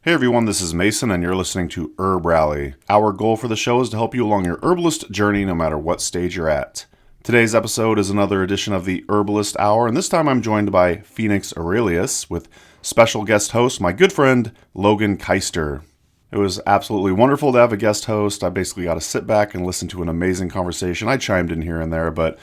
Hey everyone, this is Mason, and you're listening to HerbRally. Our goal for the show is to help you along your herbalist journey no matter what stage you're at. Today's episode is another edition of the Herbalist Hour, and this time I'm joined by Phoenix Aurelius with special guest host, my good friend Logan Keister. It was absolutely wonderful to have a guest host. I basically got to sit back and listen to an amazing conversation. I chimed in here and there, but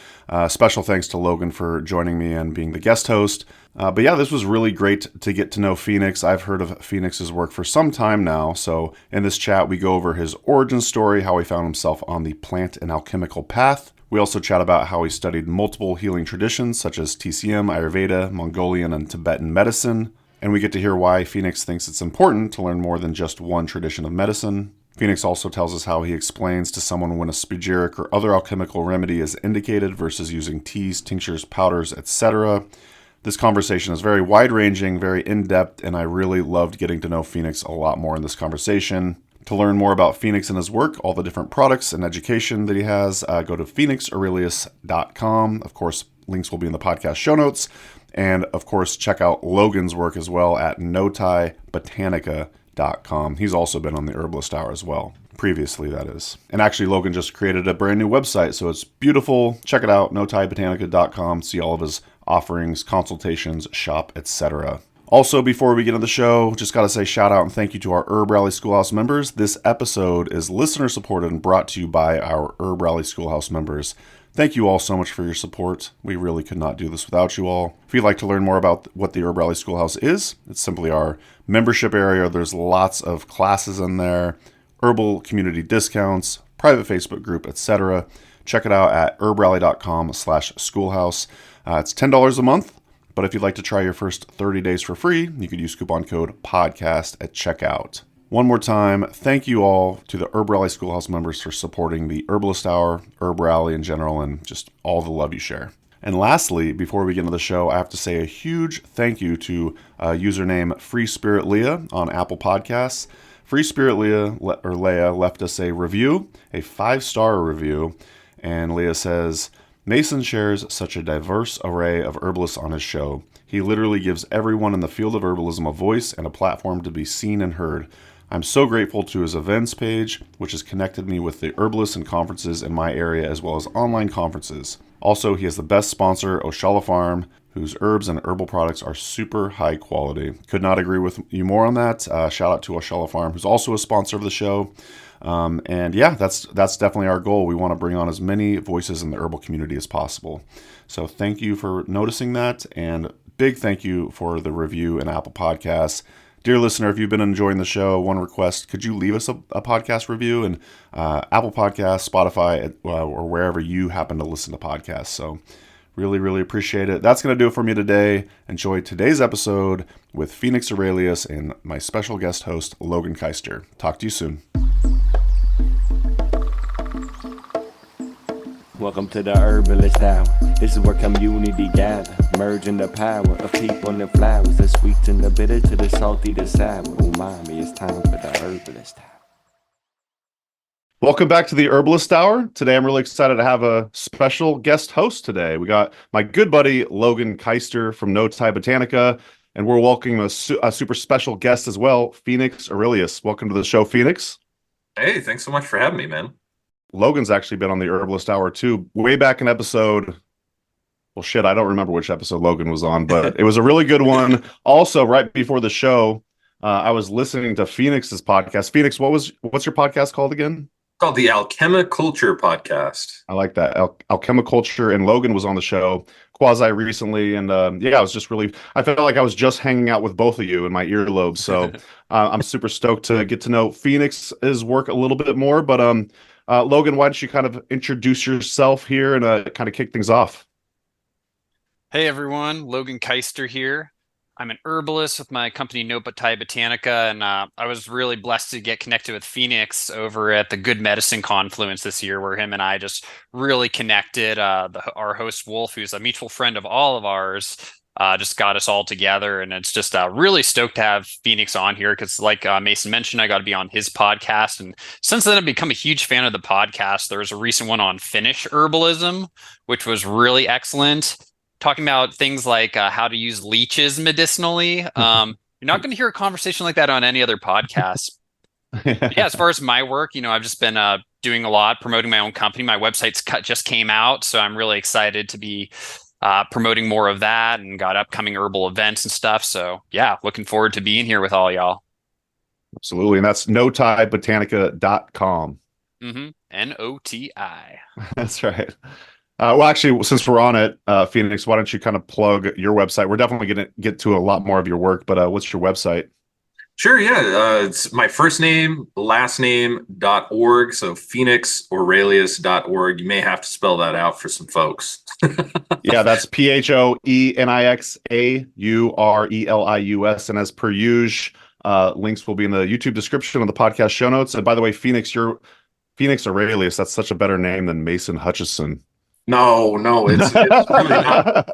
special thanks to Logan for joining me and being the guest host. But yeah, this was really great to get to know Phoenix. I've heard of Phoenix's work for some time now. So in this chat, we go over his origin story, how he found himself on the plant and alchemical path. We also chat about how he studied multiple healing traditions such as TCM, Ayurveda, Mongolian and Tibetan medicine. And we get to hear why Phoenix thinks it's important to learn more than just one tradition of medicine. Phoenix also tells us how he explains to someone when a spagyric or other alchemical remedy is indicated versus using teas, tinctures, powders, etc. This conversation is very wide-ranging, very in-depth, and I really loved getting to know Phoenix a lot more in this conversation. To learn more about Phoenix and his work, all the different products and education that he has, go to phoenixaurelius.com. Of course, links will be in the podcast show notes. And, of course, check out Logan's work as well at notaibotanica.com. He's also been on the Herbalist Hour as well. Previously, that is. And actually, Logan just created a brand new website, so it's beautiful. Check it out, notaibotanica.com. See all of his offerings, consultations, shop, etc. Also, before we get into the show, just got to say shout out and thank you to our HerbRally Schoolhouse members. This episode is listener supported and brought to you by our HerbRally Schoolhouse members. Thank you all so much for your support. We really could not do this without you all. If you'd like to learn more about what the HerbRally Schoolhouse is, it's simply our membership area. There's lots of classes in there, herbal community discounts, private Facebook group, etc. Check it out at herbrally.com/schoolhouse. It's $10 a month, but if you'd like to try your first 30 days for free, you could use coupon code PODCAST at checkout. One more time, thank you all to the HerbRally Schoolhouse members for supporting the Herbalist Hour, HerbRally in general, and just all the love you share. And lastly, before we get into the show, I have to say a huge thank you to username Free Spirit Leah on Apple Podcasts. Free Spirit Leah left us a review, a 5-star review, and Leah says, Mason shares such a diverse array of herbalists on his show. He literally gives everyone in the field of herbalism a voice and a platform to be seen and heard. I'm so grateful to his events page, which has connected me with the herbalists and conferences in my area as well as online conferences. Also, he has the best sponsor, Oshala Farm, whose herbs and herbal products are super high quality. Could not agree with you more on that. Shout out to Oshala Farm, who's also a sponsor of the show. And yeah, that's definitely our goal. We want to bring on as many voices in the herbal community as possible. So thank you for noticing that, and big thank you for the review in Apple Podcasts. Dear listener, if you've been enjoying the show, one request, could you leave us a podcast review in Apple Podcasts, Spotify, or wherever you happen to listen to podcasts. So really, really appreciate it. That's going to do it for me today. Enjoy today's episode with Phoenix Aurelius and my special guest host, Logan Keister. Talk to you soon. Welcome to the Herbalist Hour. This is where community gather, merging the power of people and flowers, the sweet and the bitter to the salty, the sour. Umami, it's time for the Herbalist Hour. Welcome back to the Herbalist Hour. Today I'm really excited to have a special guest host today. We got my good buddy Logan Keister from Botanica, and we're welcoming a super special guest as well, Phoenix Aurelius. Welcome to the show, Phoenix. Hey, thanks so much for having me, man. Logan's actually been on the Herbalist Hour too, way back in episode. Well, shit, I don't remember which episode Logan was on, but it was a really good one. Also, right before the show, I was listening to Phoenix's podcast. Phoenix, what's your podcast called again? Called the Alchemical podcast. I like that. Alchemical, and Logan was on the show quasi recently, and yeah, I felt like I was just hanging out with both of you in my earlobes. So I'm super stoked to get to know Phoenix's work a little bit more. But Logan, why don't you kind of introduce yourself here and kind of kick things off? Hey everyone, Logan Keister here. I'm an herbalist with my company Botanica, and I was really blessed to get connected with Phoenix over at the Good Medicine Confluence this year, where him and I just really connected. Our host Wolf, who's a mutual friend of all of ours, just got us all together, and it's just really stoked to have Phoenix on here because, like Mason mentioned, I got to be on his podcast, and since then I've become a huge fan of the podcast. There was a recent one on Finnish herbalism, which was really excellent, talking about things like how to use leeches medicinally. You're not going to hear a conversation like that on any other podcast. Yeah, as far as my work, I've just been doing a lot, promoting my own company. My website's just came out, so I'm really excited to be promoting more of that, and got upcoming herbal events and stuff. So yeah, looking forward to being here with all y'all. Absolutely. And that's notiebotanica.com. Noti. That's right. Well, actually, since we're on it, Phoenix, why don't you kind of plug your website? We're definitely going to get to a lot more of your work, but what's your website? Sure, yeah. It's my first name, last name.org. So phoenixaurelius.org. You may have to spell that out for some folks. Yeah, that's PhoenixAurelius. And as per usual, links will be in the YouTube description of the podcast show notes. And by the way, Phoenix, you're Phoenix Aurelius. That's such a better name than Mason Hutchison. No, it's really not.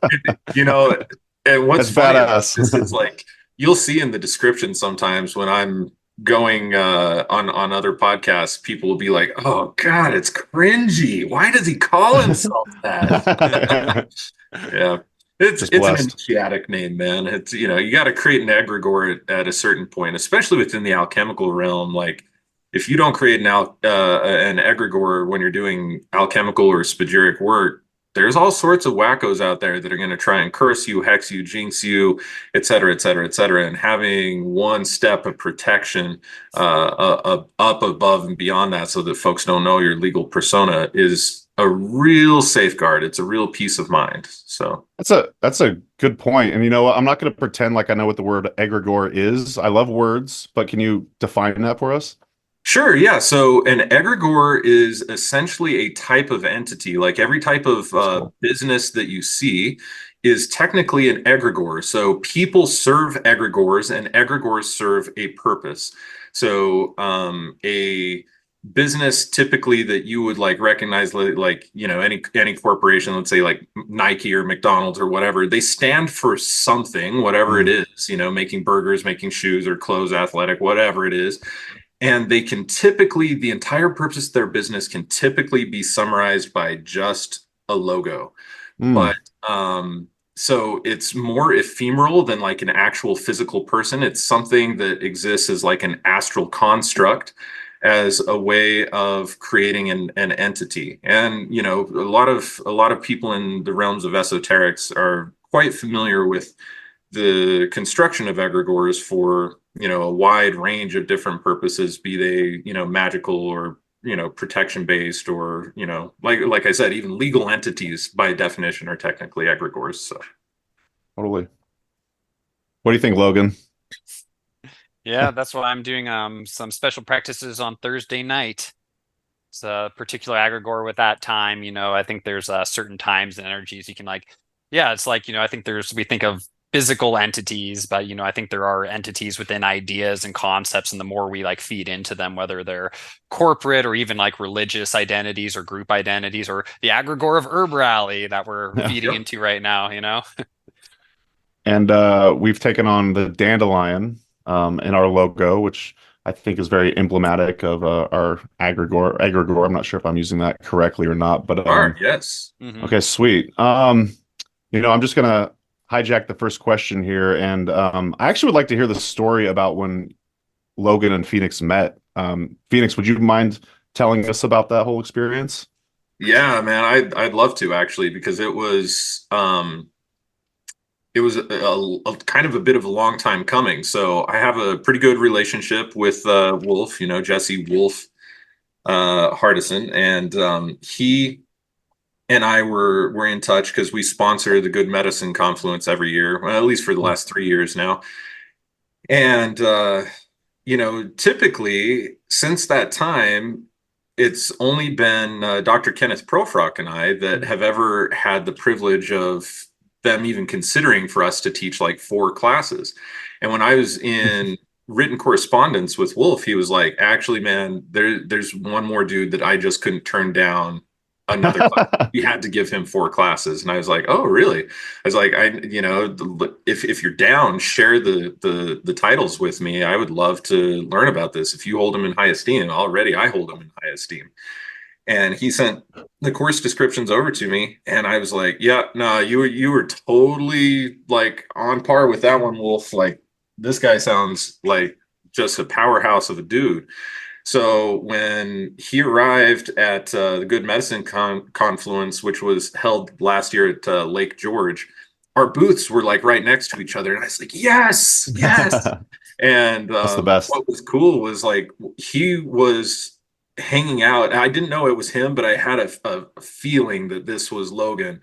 And what's funny is it's like you'll see in the description sometimes when I'm going on other podcasts, people will be like, "Oh God, it's cringy. Why does he call himself that?" Yeah, it's an initiatic name, man. It's you got to create an egregore at a certain point, especially within the alchemical realm. Like if you don't create an egregore when you're doing alchemical or spagyric work, there's all sorts of wackos out there that are going to try and curse you, hex you, jinx you, et cetera, et cetera, et cetera. And having one step of protection up above and beyond that so that folks don't know your legal persona is a real safeguard. It's a real peace of mind. So that's a good point. And you know what? I'm not going to pretend like I know what the word egregore is. I love words, but can you define that for us? Sure, yeah. So an egregore is essentially a type of entity. Like every type of business that you see is technically an egregore. So people serve egregores, and egregores serve a purpose. So a business typically that you would like recognize, like any corporation, let's say like Nike or McDonald's or whatever, they stand for something, whatever it is. Making burgers, making shoes or clothes, athletic, whatever it is. And they can typically, the entire purpose of their business can typically be summarized by just a logo. But so it's more ephemeral than like an actual physical person. It's something that exists as like an astral construct, as a way of creating an entity. And a lot of people in the realms of esoterics are quite familiar with the construction of egregores for a wide range of different purposes, be they magical or protection based, or like I said, even legal entities by definition are technically egregores. So totally. What do you think, Logan? Yeah, that's why I'm doing some special practices on Thursday night. It's a particular egregore with that time. I think there's certain times and energies you can it's like I think we think of physical entities, but I think there are entities within ideas and concepts, and the more we feed into them, whether they're corporate or even religious identities or group identities, or the egregore of HerbRally that we're feeding into right now, And we've taken on the dandelion in our logo, which I think is very emblematic of our egregore. I'm not sure if I'm using that correctly or not, but yes. Okay, sweet. I'm just gonna hijack the first question here, and I actually would like to hear the story about when Logan and Phoenix met. Phoenix, would you mind telling us about that whole experience? Yeah, man, I'd love to actually, because it was a kind of a bit of a long time coming. So I have a pretty good relationship with Wolf, Jesse Wolf Hardison, and he and I were in touch because we sponsor the Good Medicine Confluence every year, well, at least for the last 3 years now. And typically since that time, it's only been Dr. Kenneth Profrock and I that have ever had the privilege of them even considering for us to teach 4 classes. And when I was in written correspondence with Wolf, he was like, actually, man, there's one more dude that I just couldn't turn down another class. We had to give him 4 classes. And I was like, oh, really? I was like, if you're down, share the titles with me. I would love to learn about this. If you hold them in high esteem, already I hold them in high esteem. And he sent the course descriptions over to me, and I was like, yeah, no, you were totally on par with that one, Wolf. this guy sounds like just a powerhouse of a dude. So when he arrived at the Good Medicine Confluence, which was held last year at Lake George, our booths were like right next to each other, and I was like, "Yes, yes!" And That's the best. what was cool was like he was hanging out. I didn't know it was him, but I had a feeling that this was Logan.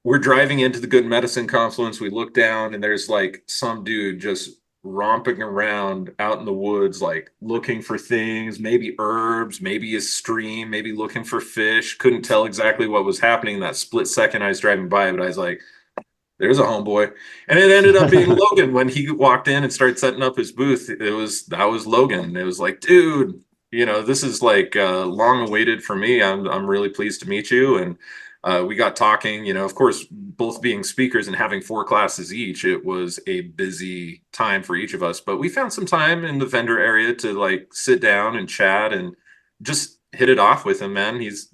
We're driving into the Good Medicine Confluence. We look down, and there's like some dude just romping around out in the woods, like looking for things, maybe herbs, maybe a stream, maybe looking for fish. Couldn't tell exactly what was happening in that split second I was driving by, but I was like, there's a homeboy. And it ended up being Logan when he walked in and started setting up his booth. That was Logan. It was like, dude, this is like long awaited for me. I'm really pleased to meet you. And we got talking, of course, both being speakers and having 4 classes each, it was a busy time for each of us. But we found some time in the vendor area to like sit down and chat and just hit it off with him, man. He's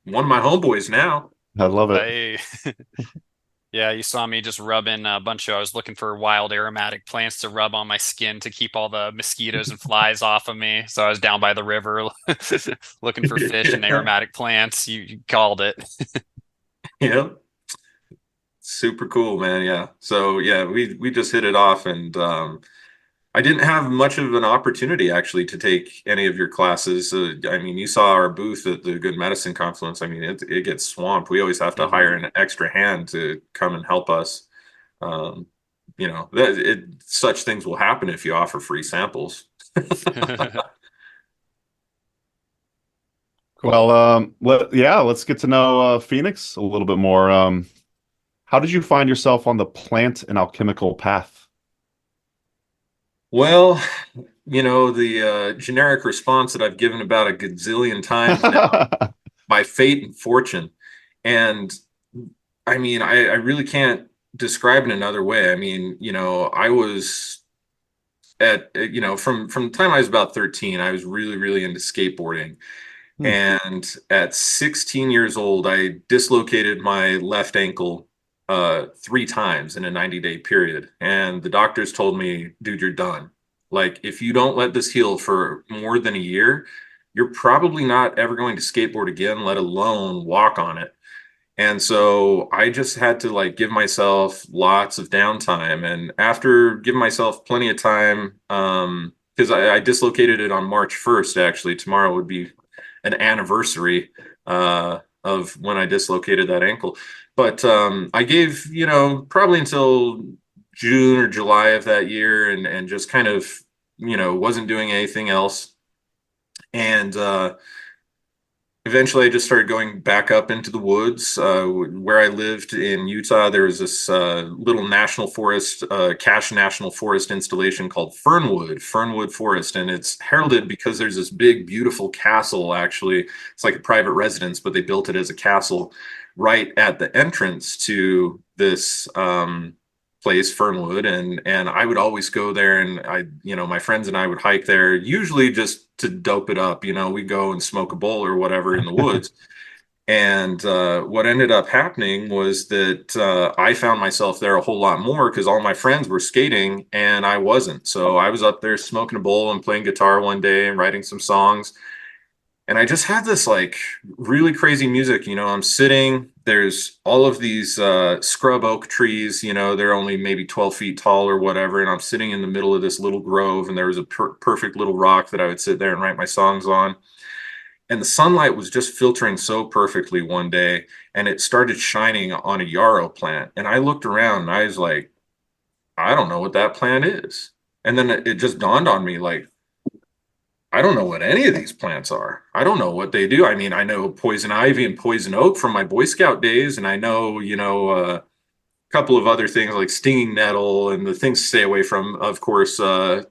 one of my homeboys now. I love it. I Yeah, you saw me just rubbing a bunch of, I was looking for wild aromatic plants to rub on my skin to keep all the mosquitoes and flies off of me. So I was down by the river looking for fish and aromatic plants. You called it. Yeah. Super cool, man. Yeah. So yeah, we just hit it off, and I didn't have much of an opportunity actually to take any of your classes. I mean, you saw our booth at the Good Medicine Confluence. I mean, it gets swamped. We always have to hire an extra hand to come and help us. Um, such things will happen if you offer free samples. Well, let's get to know Phoenix a little bit more. How did you find yourself on the plant and alchemical path? Well, the generic response that I've given about a gazillion times now, by fate and fortune. And I mean, I really can't describe it another way. I mean, I was from the time I was about 13, I was really, really into skateboarding. Hmm. And at 16 years old, I dislocated my left ankle 3 times in a 90-day period. And the doctors told me, dude, you're done. Like, if you don't let this heal for more than a year, you're probably not ever going to skateboard again, let alone walk on it. And so I just had to like give myself lots of downtime. And after giving myself plenty of time, because I dislocated it on March 1st, actually, tomorrow would be an anniversary of when I dislocated that ankle. But I gave, probably until June or July of that year, and just kind of, wasn't doing anything else. And eventually I just started going back up into the woods. Where I lived in Utah, there was this little national forest, Cache National Forest installation called Fernwood Forest. And it's heralded because there's this big, beautiful castle, actually. It's like a private residence, but they built it as a castle right at the entrance to this place, Fernwood. And I would always go there, and my friends and I would hike there, usually just to dope it up. We go and smoke a bowl or whatever in the woods. And what ended up happening was that I found myself there a whole lot more because all my friends were skating and I wasn't. So I was up there smoking a bowl and playing guitar one day and writing some songs. And I just had this like really crazy music. I'm sitting, there's all of these scrub oak trees, they're only maybe 12 feet tall or whatever. And I'm sitting in the middle of this little grove, and there was a perfect little rock that I would sit there and write my songs on. And the sunlight was just filtering so perfectly one day, and it started shining on a yarrow plant. And I looked around and I was like, I don't know what that plant is. And then it just dawned on me, like, I don't know what any of these plants are. I don't know what they do. I mean, I know poison ivy and poison oak from my Boy Scout days, and I know, a couple of other things like stinging nettle and the things to stay away from, of course,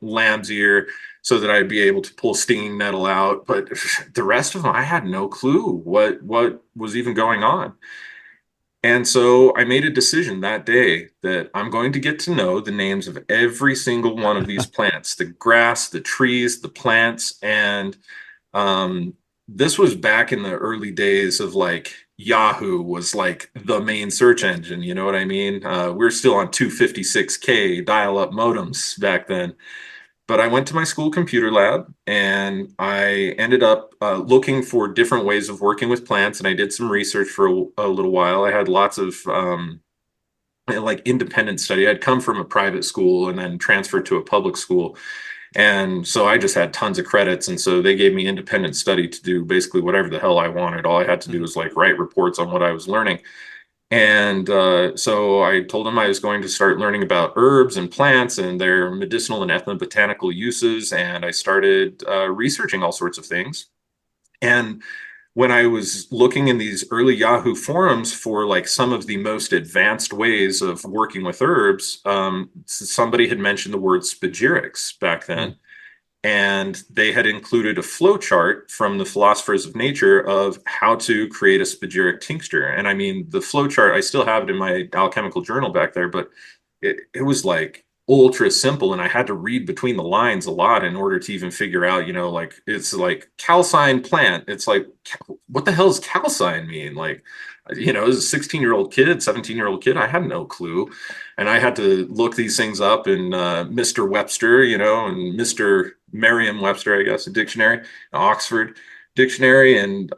lamb's ear, so that I'd be able to pull stinging nettle out. But the rest of them, I had no clue what was even going on. And so I made a decision that day that I'm going to get to know the names of every single one of these plants, the grass, the trees, the plants. And this was back in the early days of like Yahoo was like the main search engine. You know what I mean? We're still on 256K dial-up modems back then. But I went to my school computer lab and I ended up looking for different ways of working with plants. And I did some research for a little while. I had lots of like independent study. I'd come from a private school and then transferred to a public school. And so I just had tons of credits. And so they gave me independent study to do basically whatever the hell I wanted. All I had to do was like write reports on what I was learning. And so I told them I was going to start learning about herbs and plants and their medicinal and ethnobotanical uses. And I started researching all sorts of things. And when I was looking in these early Yahoo forums for like some of the most advanced ways of working with herbs, somebody had mentioned the word spagyrics back then. And they had included a flow chart from the philosophers of nature of how to create a spagyric tincture. And I mean, the flow chart, I still have it in my alchemical journal back there, but it was like ultra simple. And I had to read between the lines a lot in order to even figure out, you know, like it's like calcine plant. It's like, what the hell does calcine mean? Like, you know, as a 16-year-old kid, 17-year-old kid, I had no clue. And I had to look these things up in Mr. Webster, you know, and Mr. Merriam-Webster, I guess, a dictionary, Oxford dictionary. And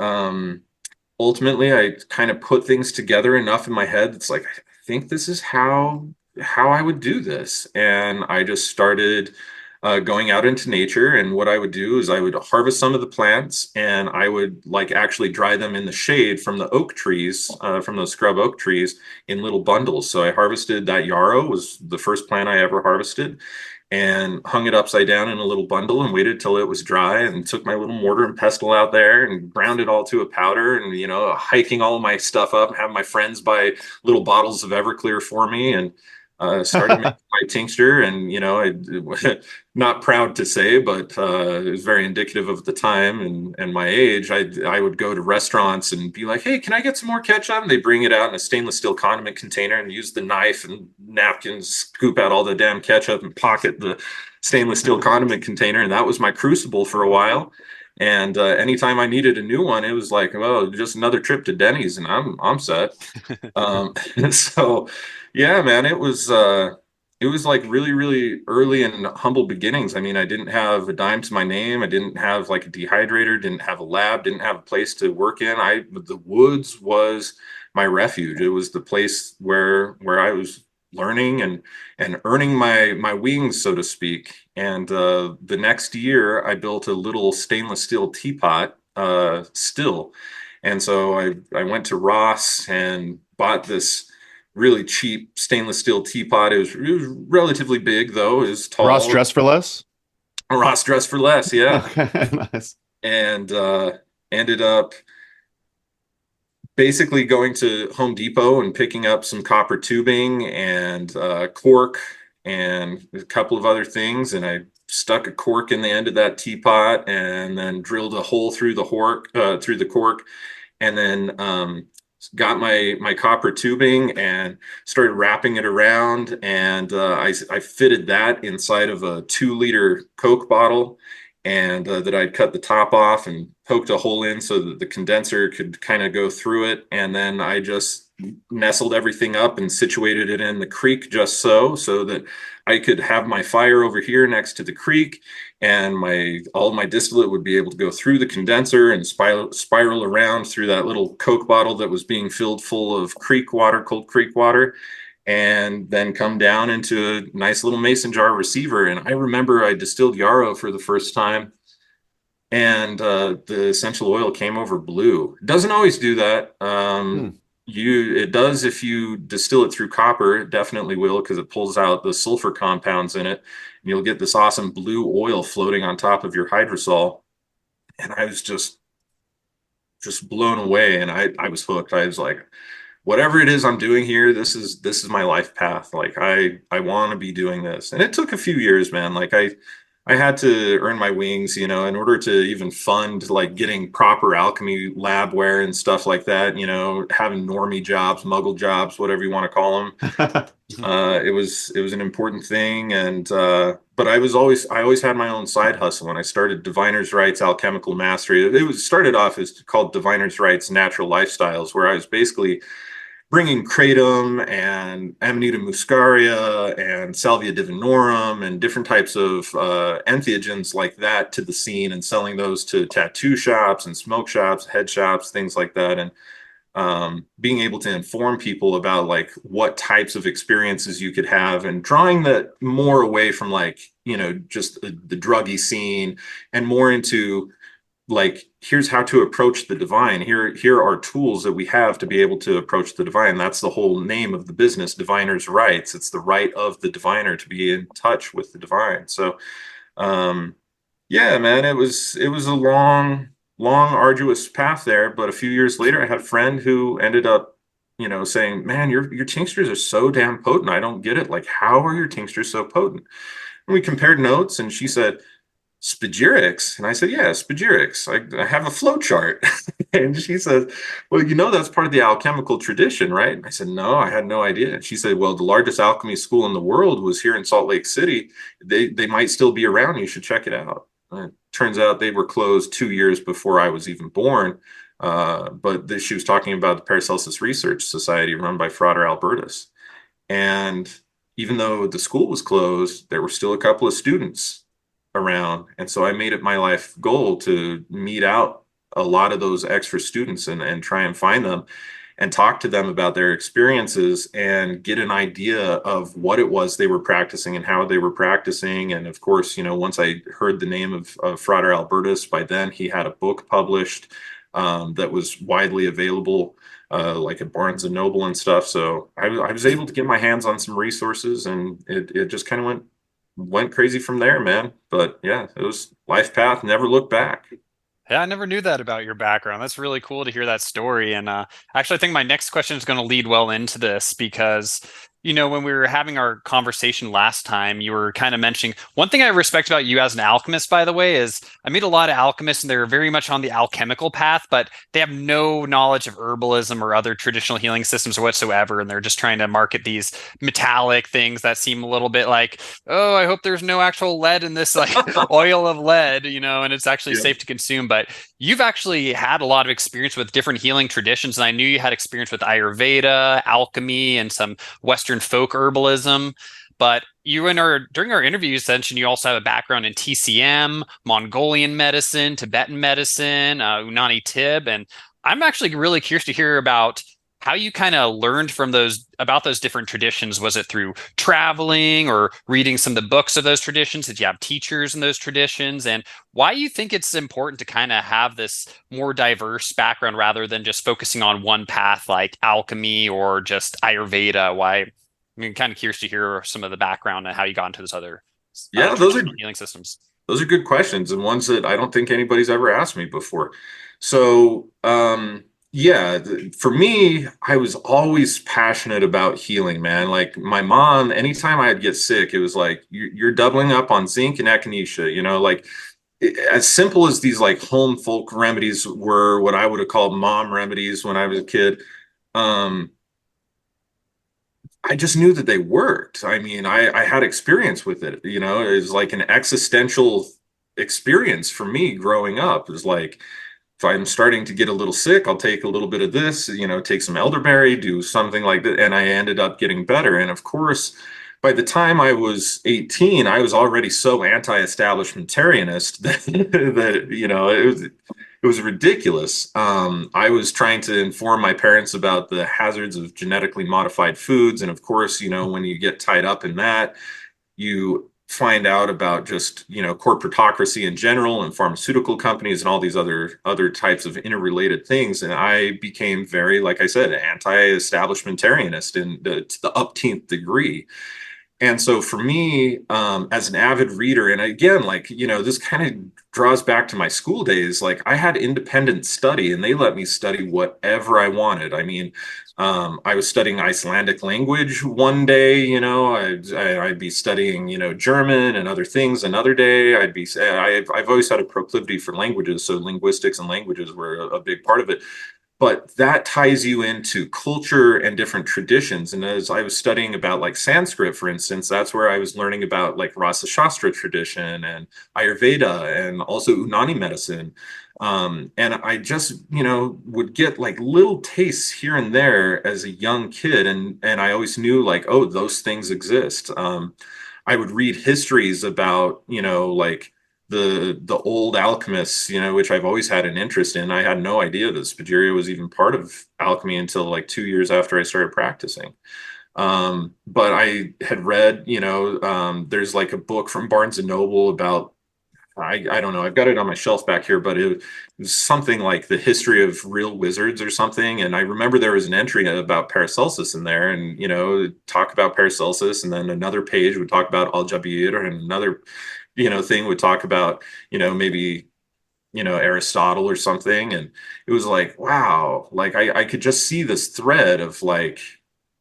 ultimately, I kind of put things together enough in my head. It's like, I think this is how I would do this. And I just started going out into nature. And what I would do is I would harvest some of the plants and I would like actually dry them in the shade from the oak trees, from those scrub oak trees in little bundles. So I harvested that yarrow, was the first plant I ever harvested, and hung it upside down in a little bundle and waited till it was dry and took my little mortar and pestle out there and ground it all to a powder and, you know, hiking all of my stuff up and have my friends buy little bottles of Everclear for me and started making my tincture. And, you know, I not proud to say, but it was very indicative of the time and my age. I would go to restaurants and be like, hey, can I get some more ketchup? And they bring it out in a stainless steel condiment container and use the knife and napkins, scoop out all the damn ketchup and pocket the stainless steel condiment container. And that was my crucible for a while. And anytime I needed a new one, it was like, well, just another trip to Denny's and I'm set. So yeah, man, it was like really, really early and humble beginnings. I mean, I didn't have a dime to my name. I didn't have like a dehydrator, didn't have a lab, didn't have a place to work in. The woods was my refuge. It was the place where I was learning and earning my wings, so to speak. And the next year I built a little stainless steel teapot still. And so I went to Ross and bought this really cheap stainless steel teapot. It was relatively big though. It was tall. Ross Dress for Less? Ross Dress for Less, yeah. Okay, nice. And ended up basically going to Home Depot and picking up some copper tubing and cork and a couple of other things. And I stuck a cork in the end of that teapot and then drilled a hole through the cork, and then got my copper tubing and started wrapping it around. And I fitted that inside of a 2-liter Coke bottle, and that I'd cut the top off and poked a hole in so that the condenser could kind of go through it. And then I just nestled everything up and situated it in the creek just so that I could have my fire over here next to the creek, and all of my distillate would be able to go through the condenser and spiral around through that little Coke bottle that was being filled full of creek water, cold creek water, and then come down into a nice little mason jar receiver. And I remember I distilled yarrow for the first time, and the essential oil came over blue. It doesn't always do that. It does if you distill it through copper. It definitely will, because it pulls out the sulfur compounds in it, and you'll get this awesome blue oil floating on top of your hydrosol. And I was just blown away, and I was hooked. I was like, whatever it is I'm doing here, this is my life path. Like I want to be doing this. And it took a few years, man. Like I had to earn my wings, in order to even fund like getting proper alchemy labware and stuff like that, having normie jobs, muggle jobs, whatever you want to call them. It was an important thing, and but I always had my own side hustle, and I started Diviner's Rights Alchemical Mastery. It was started off as called Diviner's Rights Natural Lifestyles, where I was basically bringing kratom and Amanita muscaria and Salvia divinorum and different types of entheogens like that to the scene and selling those to tattoo shops and smoke shops, head shops, things like that. And being able to inform people about like what types of experiences you could have and drawing that more away from like, just the druggy scene and more into like, here's how to approach the divine. Here are tools that we have to be able to approach the divine. That's the whole name of the business, Diviner's Rights. It's the right of the diviner to be in touch with the divine. So yeah, man, it was a long, arduous path there. But a few years later, I had a friend who ended up, saying, man, your tinctures are so damn potent. I don't get it. Like, how are your tinctures so potent? And we compared notes, and she said, spagyrics. And I said, yeah, spagyrics. I have a flow chart. And she says, well, that's part of the alchemical tradition, right? And I said, no, I had no idea. And she said, well, the largest alchemy school in the world was here in Salt Lake City. They might still be around. You should check it out. It turns out they were closed 2 years before I was even born. But she was talking about the Paracelsus Research Society run by Frater Albertus. And even though the school was closed, there were still a couple of students around. And so I made it my life goal to meet out a lot of those extra students and try and find them and talk to them about their experiences and get an idea of what it was they were practicing and how they were practicing. And of course, once I heard the name of Frater Albertus, by then he had a book published that was widely available, like at Barnes and Noble and stuff. So I was able to get my hands on some resources, and it just kind of went crazy from there, man. But yeah, it was life path, never look back. Yeah, I never knew that about your background. That's really cool to hear that story. And actually, I think my next question is going to lead well into this because, when we were having our conversation last time, you were kind of mentioning one thing I respect about you as an alchemist, by the way, is I meet a lot of alchemists and they're very much on the alchemical path, but they have no knowledge of herbalism or other traditional healing systems whatsoever. And they're just trying to market these metallic things that seem a little bit like, oh, I hope there's no actual lead in this, like oil of lead, and it's actually safe to consume. But you've actually had a lot of experience with different healing traditions. And I knew you had experience with Ayurveda, alchemy, and some Western folk herbalism. But during our interview, you mentioned you also have a background in TCM, Mongolian medicine, Tibetan medicine, Unani Tib. And I'm actually really curious to hear about how you kind of learned from about those different traditions. Was it through traveling or reading some of the books of those traditions? Did you have teachers in those traditions? And why you think it's important to kind of have this more diverse background rather than just focusing on one path like alchemy or just Ayurveda? Kind of curious to hear some of the background and how you got into those other Those are healing systems. Those are good questions, and ones that I don't think anybody's ever asked me before. So, yeah, for me, I was always passionate about healing, man. Like my mom, anytime I'd get sick, it was like, you're doubling up on zinc and echinacea, like as simple as these like home folk remedies were, what I would have called mom remedies when I was a kid. I just knew that they worked. I mean, I had experience with it, it was like an existential experience for me growing up. It was like, if I'm starting to get a little sick, I'll take a little bit of this, take some elderberry, do something like that. And I ended up getting better. And of course, by the time I was 18, I was already so anti-establishmentarianist that it was ridiculous. I was trying to inform my parents about the hazards of genetically modified foods. And of course, when you get tied up in that, you find out about just, corporatocracy in general and pharmaceutical companies and all these other types of interrelated things. And I became very, like I said, anti-establishmentarianist to the upteenth degree. And so for me, as an avid reader, and again, like, this kind of draws back to my school days. Like, I had independent study and they let me study whatever I wanted. I mean, I was studying Icelandic language one day, I'd be studying, German and other things another day. I've always had a proclivity for languages. So linguistics and languages were a big part of it. But that ties you into culture and different traditions. And as I was studying about like Sanskrit, for instance, that's where I was learning about like Rasa Shastra tradition and Ayurveda and also Unani medicine. And I just, would get like little tastes here and there as a young kid. And I always knew like, oh, those things exist. I would read histories about, like the old alchemists, which I've always had an interest in. I had no idea that spagyric was even part of alchemy until like 2 years after I started practicing. But I had read, there's like a book from Barnes and Noble about, I don't know, I've got it on my shelf back here, but it was something like the history of real wizards or something. And I remember there was an entry about Paracelsus in there, and talk about Paracelsus, and then another page would talk about Al Jabir, and another thing would talk about maybe Aristotle or something. And it was like, wow, like I could just see this thread of like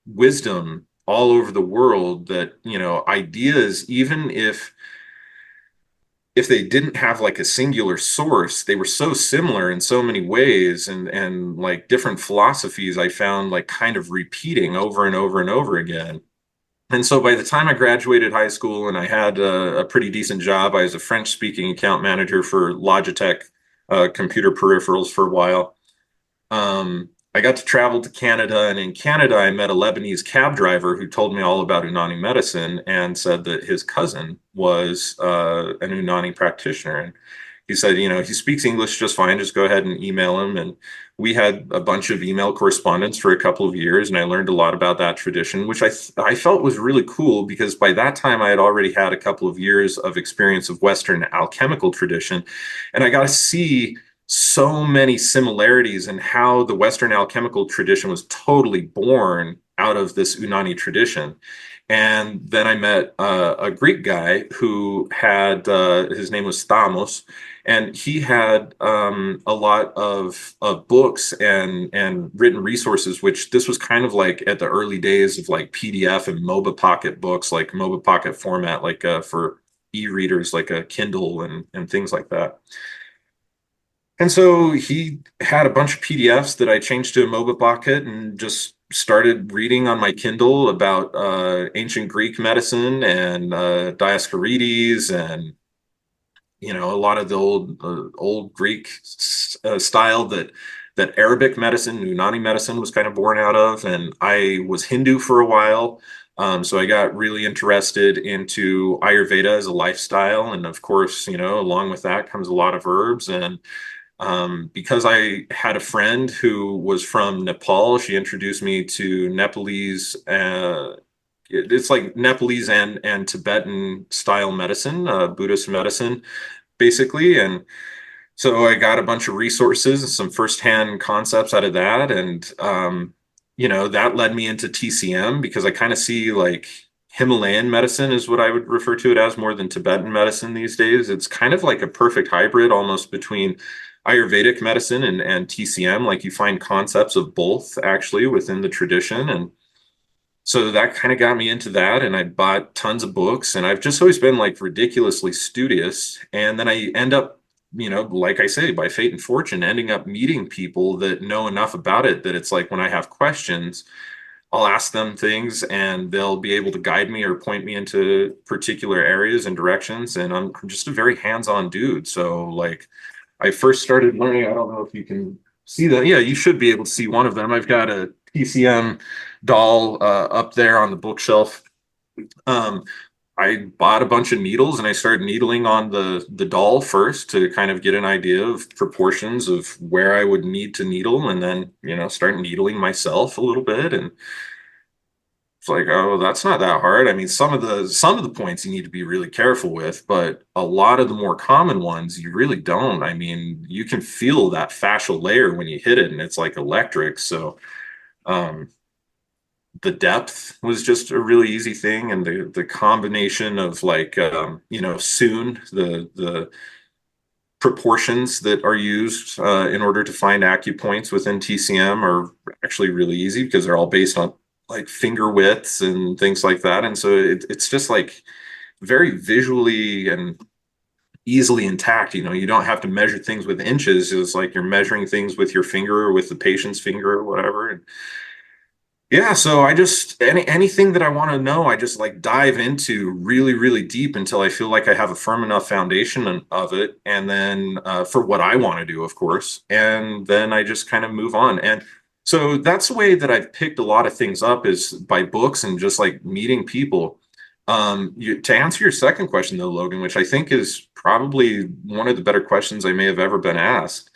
wisdom all over the world, that ideas, even if they didn't have like a singular source, they were so similar in so many ways, and like different philosophies I found like kind of repeating over and over and over again. And so by the time I graduated high school and I had a pretty decent job, I was a French speaking account manager for Logitech computer peripherals for a while. I got to travel to Canada, and in Canada, I met a Lebanese cab driver who told me all about Unani medicine and said that his cousin was an Unani practitioner. And he said, he speaks English just fine. Just go ahead and email him. And we had a bunch of email correspondence for a couple of years, and I learned a lot about that tradition, which I felt was really cool, because by that time I had already had a couple of years of experience of Western alchemical tradition, and I got to see so many similarities in how the Western alchemical tradition was totally born out of this Unani tradition. And then I met a Greek guy who had, his name was Thamos, and he had a lot of books and written resources, which this was kind of like at the early days of like PDF and MOBA Pocket books, like MOBA Pocket format, like for e-readers, like a Kindle and things like that. And so he had a bunch of PDFs that I changed to a MOBA Pocket and just started reading on my Kindle about ancient Greek medicine and Dioscorides, and a lot of the old Greek style that Arabic medicine, Unani medicine, was kind of born out of. And I was Hindu for a while. So I got really interested into Ayurveda as a lifestyle. And of course, along with that comes a lot of herbs. And because I had a friend who was from Nepal, she introduced me to Nepalese. It's like Nepalese and Tibetan style medicine, Buddhist medicine, basically. And so I got a bunch of resources and some firsthand concepts out of that. And, that led me into TCM, because I kind of see like Himalayan medicine is what I would refer to it as, more than Tibetan medicine these days. It's kind of like a perfect hybrid almost between Ayurvedic medicine and TCM. Like, you find concepts of both actually within the tradition. And so that kind of got me into that. And I bought tons of books, and I've just always been like ridiculously studious. And then I end up, like I say, by fate and fortune, ending up meeting people that know enough about it that it's like when I have questions, I'll ask them things and they'll be able to guide me or point me into particular areas and directions. And I'm just a very hands-on dude. So like, I first started learning, I don't know if you can see that. Yeah, you should be able to see one of them. I've got a TCM doll up there on the bookshelf. I bought a bunch of needles and I started needling on the doll first to kind of get an idea of proportions of where I would need to needle, and then, start needling myself a little bit. And it's like, oh, that's not that hard. I mean, some of the points you need to be really careful with, but a lot of the more common ones you really don't. I mean, you can feel that fascial layer when you hit it, and it's like electric. So, the depth was just a really easy thing, and the combination of like soon the proportions that are used in order to find acupoints within TCM are actually really easy because they're all based on like finger widths and things like that. And so it's just like very visually and easily intact. You don't have to measure things with inches. It's like you're measuring things with your finger or with the patient's finger or whatever. And yeah, so I just anything that I want to know, I just like dive into really, really deep until I feel like I have a firm enough foundation of it, and then for what I want to do, of course, and then I just kind of move on. And so that's the way that I've picked a lot of things up, is by books and just like meeting people. To answer your second question though, Logan, which I think is probably one of the better questions I may have ever been asked.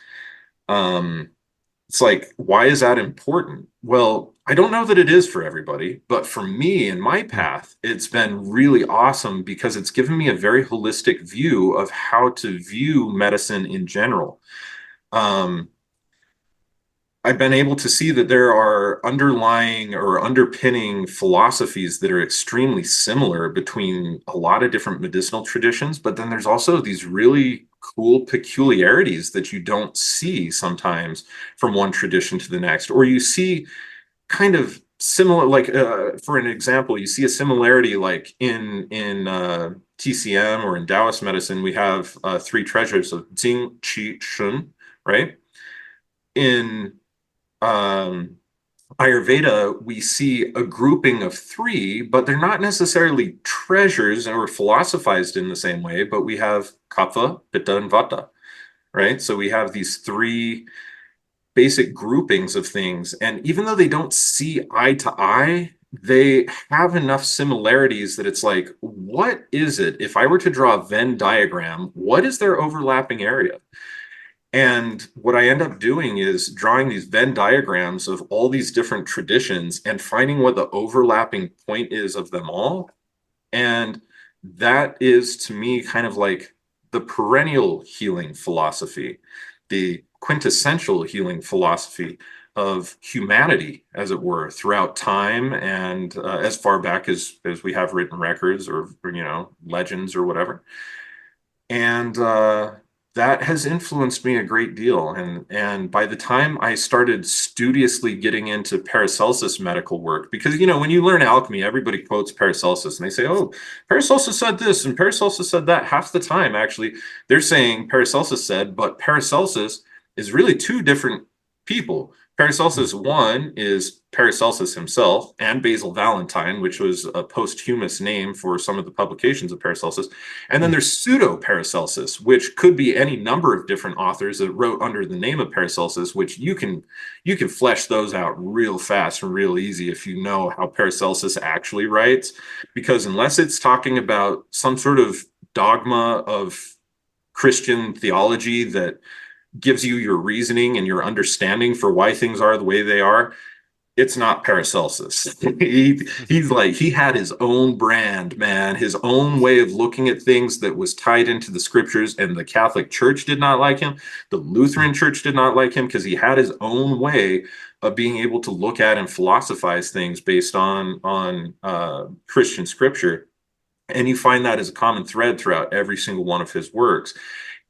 It's like, why is that important? Well, I don't know that it is for everybody, but for me in my path, it's been really awesome because it's given me a very holistic view of how to view medicine in general. I've been able to see that there are underlying or underpinning philosophies that are extremely similar between a lot of different medicinal traditions, but then there's also these really cool peculiarities that you don't see sometimes from one tradition to the next, or you see kind of similar, like for an example, you see a similarity like in TCM or in Taoist medicine. We have three treasures of Jing, Qi, Shun, right? In Ayurveda, we see a grouping of three, but they're not necessarily treasures or philosophized in the same way, but we have Kapha, Pitta, and Vata, right? So we have these three basic groupings of things. And even though they don't see eye to eye, they have enough similarities that it's like, what is it? If I were to draw a Venn diagram, what is their overlapping area? And what I end up doing is drawing these Venn diagrams of all these different traditions and finding what the overlapping point is of them all. And that is, to me, kind of like the perennial healing philosophy, the quintessential healing philosophy of humanity, as it were, throughout time, and as far back as we have written records or legends or whatever. And that has influenced me a great deal. And by the time I started studiously getting into Paracelsus medical work, because when you learn alchemy, everybody quotes Paracelsus and they say, "Oh, Paracelsus said this and Paracelsus said that." Half the time, actually, they're saying Paracelsus said, but Paracelsus is really two different people. Paracelsus one is Paracelsus himself and Basil Valentine, which was a posthumous name for some of the publications of Paracelsus. And then there's pseudo Paracelsus, which could be any number of different authors that wrote under the name of Paracelsus, which you can flesh those out real fast and real easy if you know how Paracelsus actually writes. Because unless it's talking about some sort of dogma of Christian theology that gives you your reasoning and your understanding for why things are the way they are, it's not Paracelsus. He had his own brand, man, his own way of looking at things that was tied into the scriptures, and the Catholic Church did not like him. The Lutheran Church did not like him because he had his own way of being able to look at and philosophize things based on Christian scripture. And you find that as a common thread throughout every single one of his works.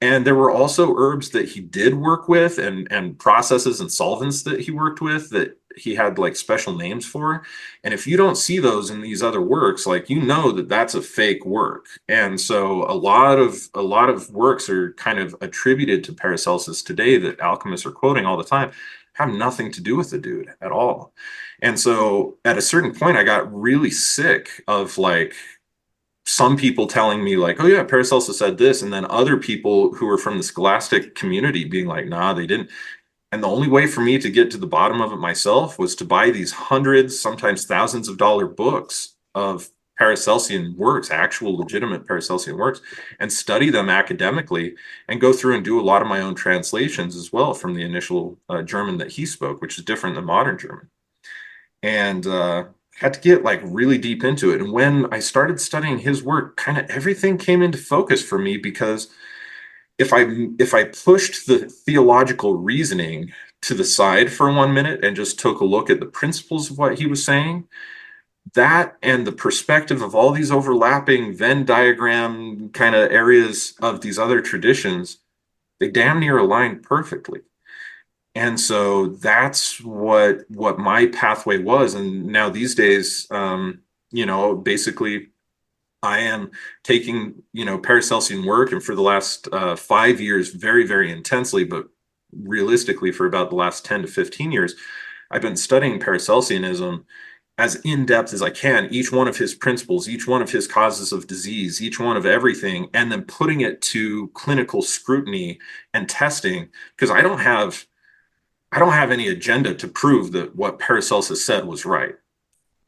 And there were also herbs that he did work with, and processes and solvents that he worked with that he had like special names for. And if you don't see those in these other works, like, that that's a fake work. And so a lot of works are kind of attributed to Paracelsus today that alchemists are quoting all the time, have nothing to do with the dude at all. And so at a certain point, I got really sick of like some people telling me like, "Oh yeah, Paracelsus said this," and then other people who are from the scholastic community being like, "Nah, they didn't." And the only way for me to get to the bottom of it myself was to buy these hundreds, sometimes thousands of dollar books of Paracelsian works, actual legitimate Paracelsian works, and study them academically, and go through and do a lot of my own translations as well from the initial German that he spoke, which is different than modern German. And had to get like really deep into it. And when I started studying his work, kind of everything came into focus for me, because if I pushed the theological reasoning to the side for 1 minute and just took a look at the principles of what he was saying, that and the perspective of all these overlapping Venn diagram kind of areas of these other traditions, they damn near align perfectly. And so that's what my pathway was. And now these days, basically I am taking, Paracelsian work, and for the last 5 years, very, very intensely, but realistically for about the last 10 to 15 years, I've been studying Paracelsianism as in-depth as I can, each one of his principles, each one of his causes of disease, each one of everything, and then putting it to clinical scrutiny and testing, because I don't have any agenda to prove that what Paracelsus said was right.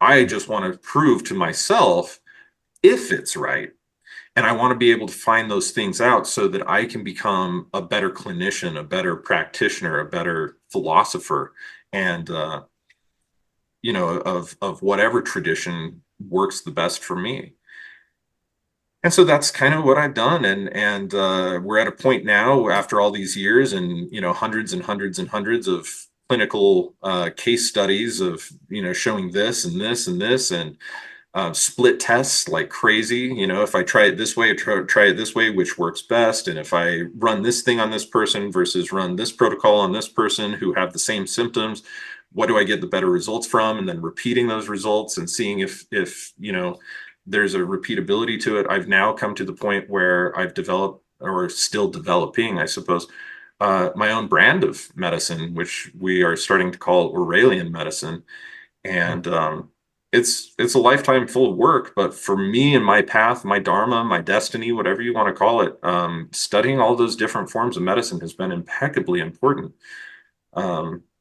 I just want to prove to myself if it's right. And I want to be able to find those things out so that I can become a better clinician, a better practitioner, a better philosopher, and of whatever tradition works the best for me. And so that's kind of what I've done. And we're at a point now after all these years and, hundreds and hundreds and hundreds of clinical case studies of, showing this and this and this, and split tests like crazy. If I try it this way, try it this way, which works best. And if I run this thing on this person versus run this protocol on this person who have the same symptoms, what do I get the better results from? And then repeating those results and seeing if there's a repeatability to it. I've now come to the point where I've developed, or still developing, I suppose, my own brand of medicine, which we are starting to call Aurelian medicine. And it's a lifetime full of work, but for me and my path, my dharma, my destiny, whatever you want to call it, studying all those different forms of medicine has been impeccably important,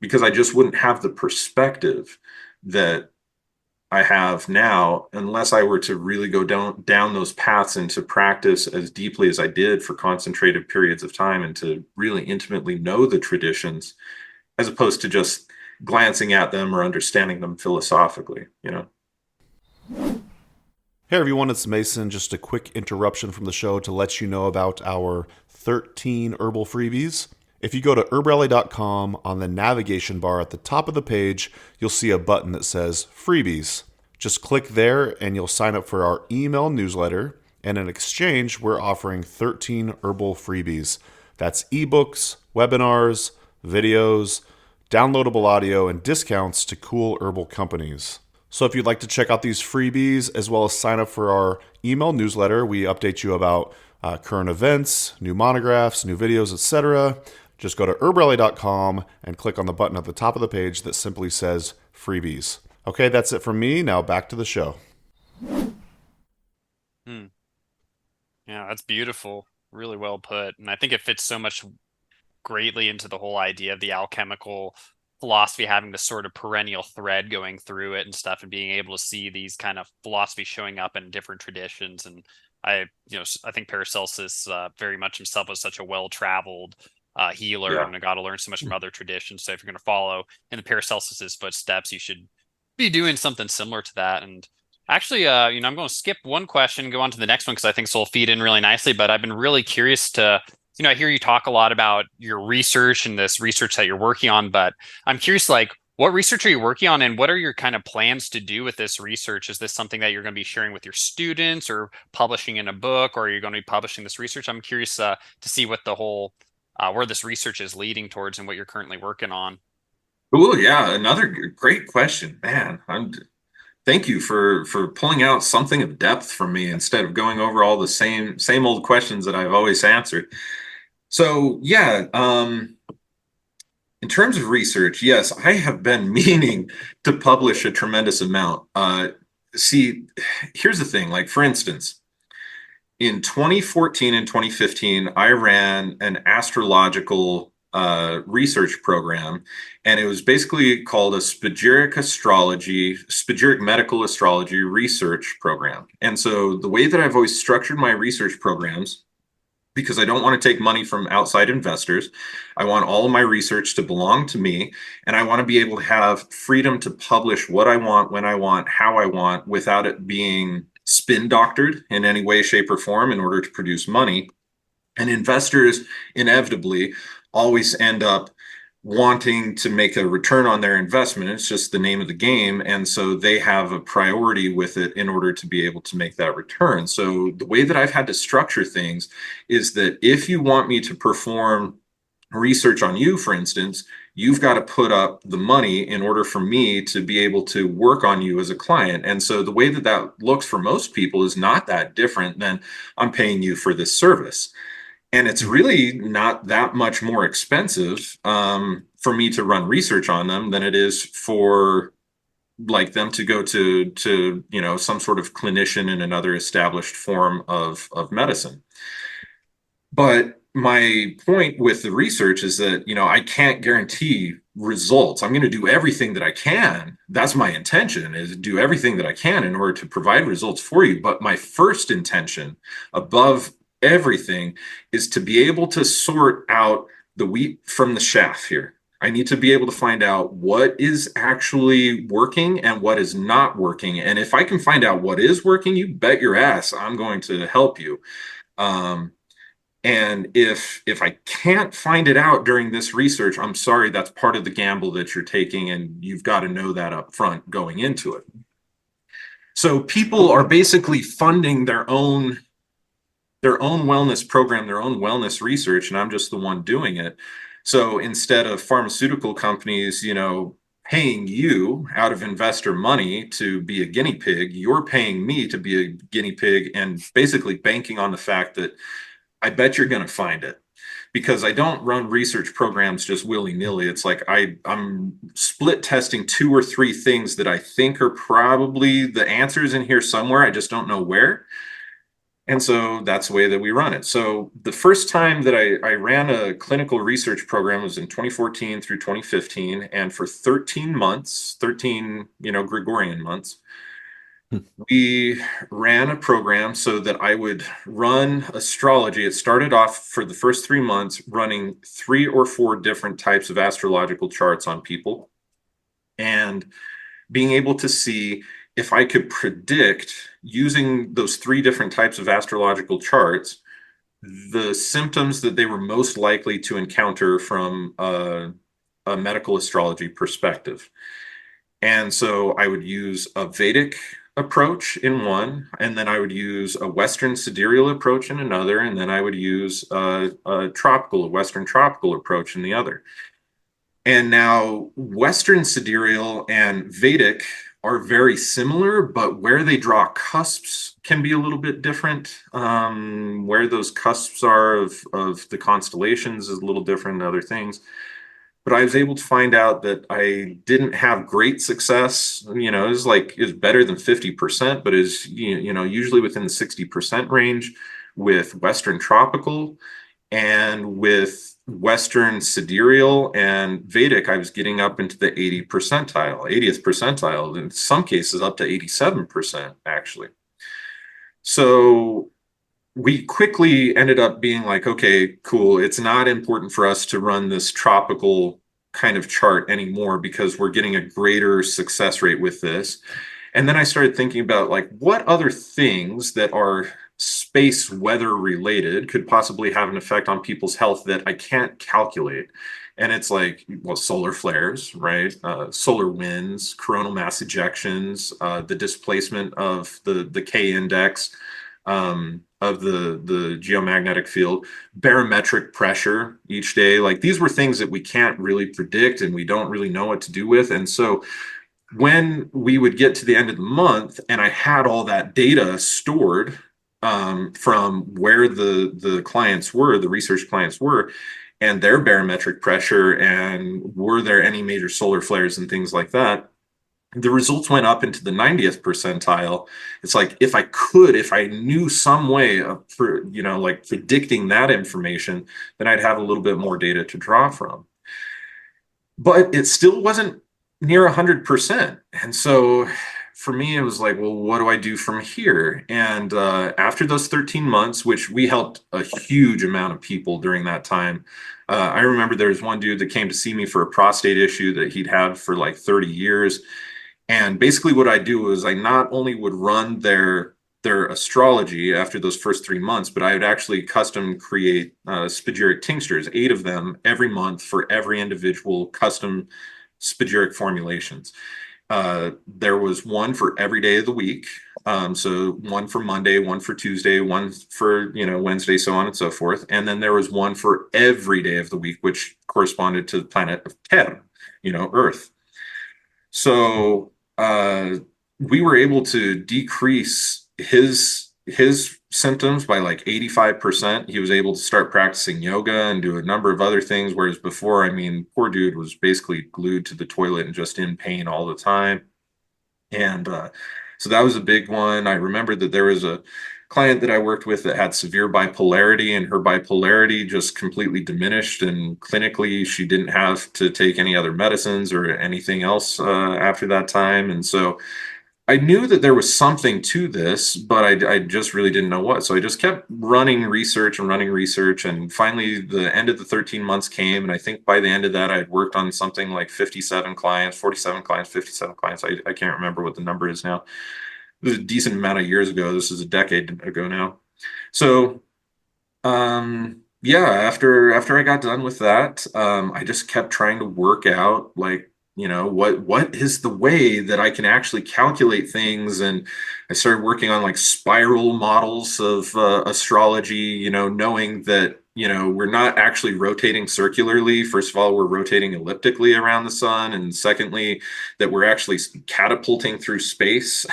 because I just wouldn't have the perspective that I have now unless I were to really go down those paths and to practice as deeply as I did for concentrated periods of time and to really intimately know the traditions, as opposed to just glancing at them or understanding them philosophically. Hey everyone, it's Mason. Just a quick interruption from the show to let you know about our 13 herbal freebies. If you go to HerbRally.com, on the navigation bar at the top of the page, you'll see a button that says Freebies. Just click there and you'll sign up for our email newsletter. And in exchange, we're offering 13 herbal freebies. That's ebooks, webinars, videos, downloadable audio, and discounts to cool herbal companies. So if you'd like to check out these freebies as well as sign up for our email newsletter, we update you about current events, new monographs, new videos, etc. Just go to HerbRally.com and click on the button at the top of the page that simply says Freebies. Okay, that's it from me. Now back to the show. Yeah, that's beautiful. Really well put. And I think it fits so much greatly into the whole idea of the alchemical philosophy having this sort of perennial thread going through it and stuff, and being able to see these kind of philosophies showing up in different traditions. And I think Paracelsus very much himself was such a well-traveled healer, and I got to learn so much from other traditions. So if you're going to follow in the Paracelsus's footsteps, you should be doing something similar to that. And actually, I'm going to skip one question and go on to the next one because I think this will feed in really nicely. But I've been really curious to, I hear you talk a lot about your research and this research that you're working on, but I'm curious, what research are you working on and what are your kind of plans to do with this research? Is this something that you're going to be sharing with your students or publishing in a book, or are you going to be publishing this research? I'm curious to see what the whole, where this research is leading towards and what you're currently working on. Oh yeah, another great question, man. Thank you for pulling out something of depth from me instead of going over all the same old questions that I've always answered. So yeah, in terms of research, yes, I have been meaning to publish a tremendous amount. See, here's the thing, for instance, in 2014 and 2015, I ran an astrological research program, and it was basically called a spagyric medical astrology research program. And so the way that I've always structured my research programs, because I don't want to take money from outside investors, I want all of my research to belong to me, and I want to be able to have freedom to publish what I want, when I want, how I want, without it being spin doctored in any way, shape, or form in order to produce money. And investors inevitably always end up wanting to make a return on their investment. It's just the name of the game. And so they have a priority with it in order to be able to make that return. So the way that I've had to structure things is that if you want me to perform research on you, for instance, you've got to put up the money in order for me to be able to work on you as a client. And so the way that that looks for most people is not that different than I'm paying you for this service. And it's really not that much more expensive for me to run research on them than it is for like them to go to some sort of clinician in another established form of medicine. But my point with the research is that, I can't guarantee results. I'm going to do everything that I can. That's my intention, is do everything that I can in order to provide results for you. But my first intention above everything is to be able to sort out the wheat from the chaff here. I need to be able to find out what is actually working and what is not working. And if I can find out what is working, you bet your ass I'm going to help you. And if I can't find it out during this research, I'm sorry, that's part of the gamble that you're taking, and you've got to know that up front going into it. So people are basically funding their own wellness program, their own wellness research, and I'm just the one doing it. So instead of pharmaceutical companies, paying you out of investor money to be a guinea pig, you're paying me to be a guinea pig and basically banking on the fact that I bet you're going to find it, because I don't run research programs just willy-nilly. It's like I'm split testing 2 or 3 things that I think are probably the answers in here somewhere. I just don't know where. And so that's the way that we run it. So the first time that I ran a clinical research program was in 2014 through 2015. And for 13 months, Gregorian months, we ran a program so that I would run astrology. It started off for the first 3 months running 3 or 4 different types of astrological charts on people and being able to see if I could predict, using those 3 different types of astrological charts, the symptoms that they were most likely to encounter from a medical astrology perspective. And so I would use a Vedic approach in one, and then I would use a Western sidereal approach in another, and then I would use a Western tropical approach in the other. And now Western sidereal and Vedic are very similar, but where they draw cusps can be a little bit different. Where those cusps are of the constellations is a little different than other things. But I was able to find out that I didn't have great success. It was better than 50%, but is usually within the 60% range with Western tropical, and with Western sidereal and Vedic, I was getting up into the 80th percentile, in some cases up to 87%, actually. So we quickly ended up being like, okay, cool. It's not important for us to run this tropical kind of chart anymore because we're getting a greater success rate with this. And then I started thinking about like what other things that are space weather related could possibly have an effect on people's health that I can't calculate. And it's like, well, solar flares, right? Solar winds, coronal mass ejections, the displacement of the K index, of the geomagnetic field, barometric pressure each day. Like these were things that we can't really predict and we don't really know what to do with. And so when we would get to the end of the month and I had all that data stored from where the clients were, the research clients were, and their barometric pressure, and were there any major solar flares and things like that, the results went up into the 90th percentile. It's like, if I knew some way of, like predicting that information, then I'd have a little bit more data to draw from. But it still wasn't near 100%. And so for me, it was like, well, what do I do from here? And after those 13 months, which we helped a huge amount of people during that time, I remember there was one dude that came to see me for a prostate issue that he'd had for like 30 years. And basically what I do is I not only would run their their astrology after those first 3 months, but I would actually custom create spagyric tinctures, 8 of them every month for every individual custom spagyric formulations. There was one for every day of the week. So one for Monday, one for Tuesday, one for, Wednesday, so on and so forth. And then there was one for every day of the week, which corresponded to the planet of Ter, Earth. So we were able to decrease his symptoms by like 85%. He was able to start practicing yoga and do a number of other things, whereas before, I mean, poor dude was basically glued to the toilet and just in pain all the time. And so that was a big one. I remember that there was a client that I worked with that had severe bipolarity, and her bipolarity just completely diminished, and clinically she didn't have to take any other medicines or anything else after that time. And so I knew that there was something to this, but I just really didn't know what. So I just kept running research. And finally, the end of the 13 months came. And I think by the end of that, I had worked on something like 57 clients, 47 clients, 57 clients. I can't remember what the number is now. It was a decent amount of years ago. This is a decade ago now. So, yeah, after I got done with that, I just kept trying to work out, like, what is the way that I can actually calculate things. And I started working on like spiral models of astrology, knowing that we're not actually rotating circularly. First of all, we're rotating elliptically around the sun, and secondly, that we're actually catapulting through space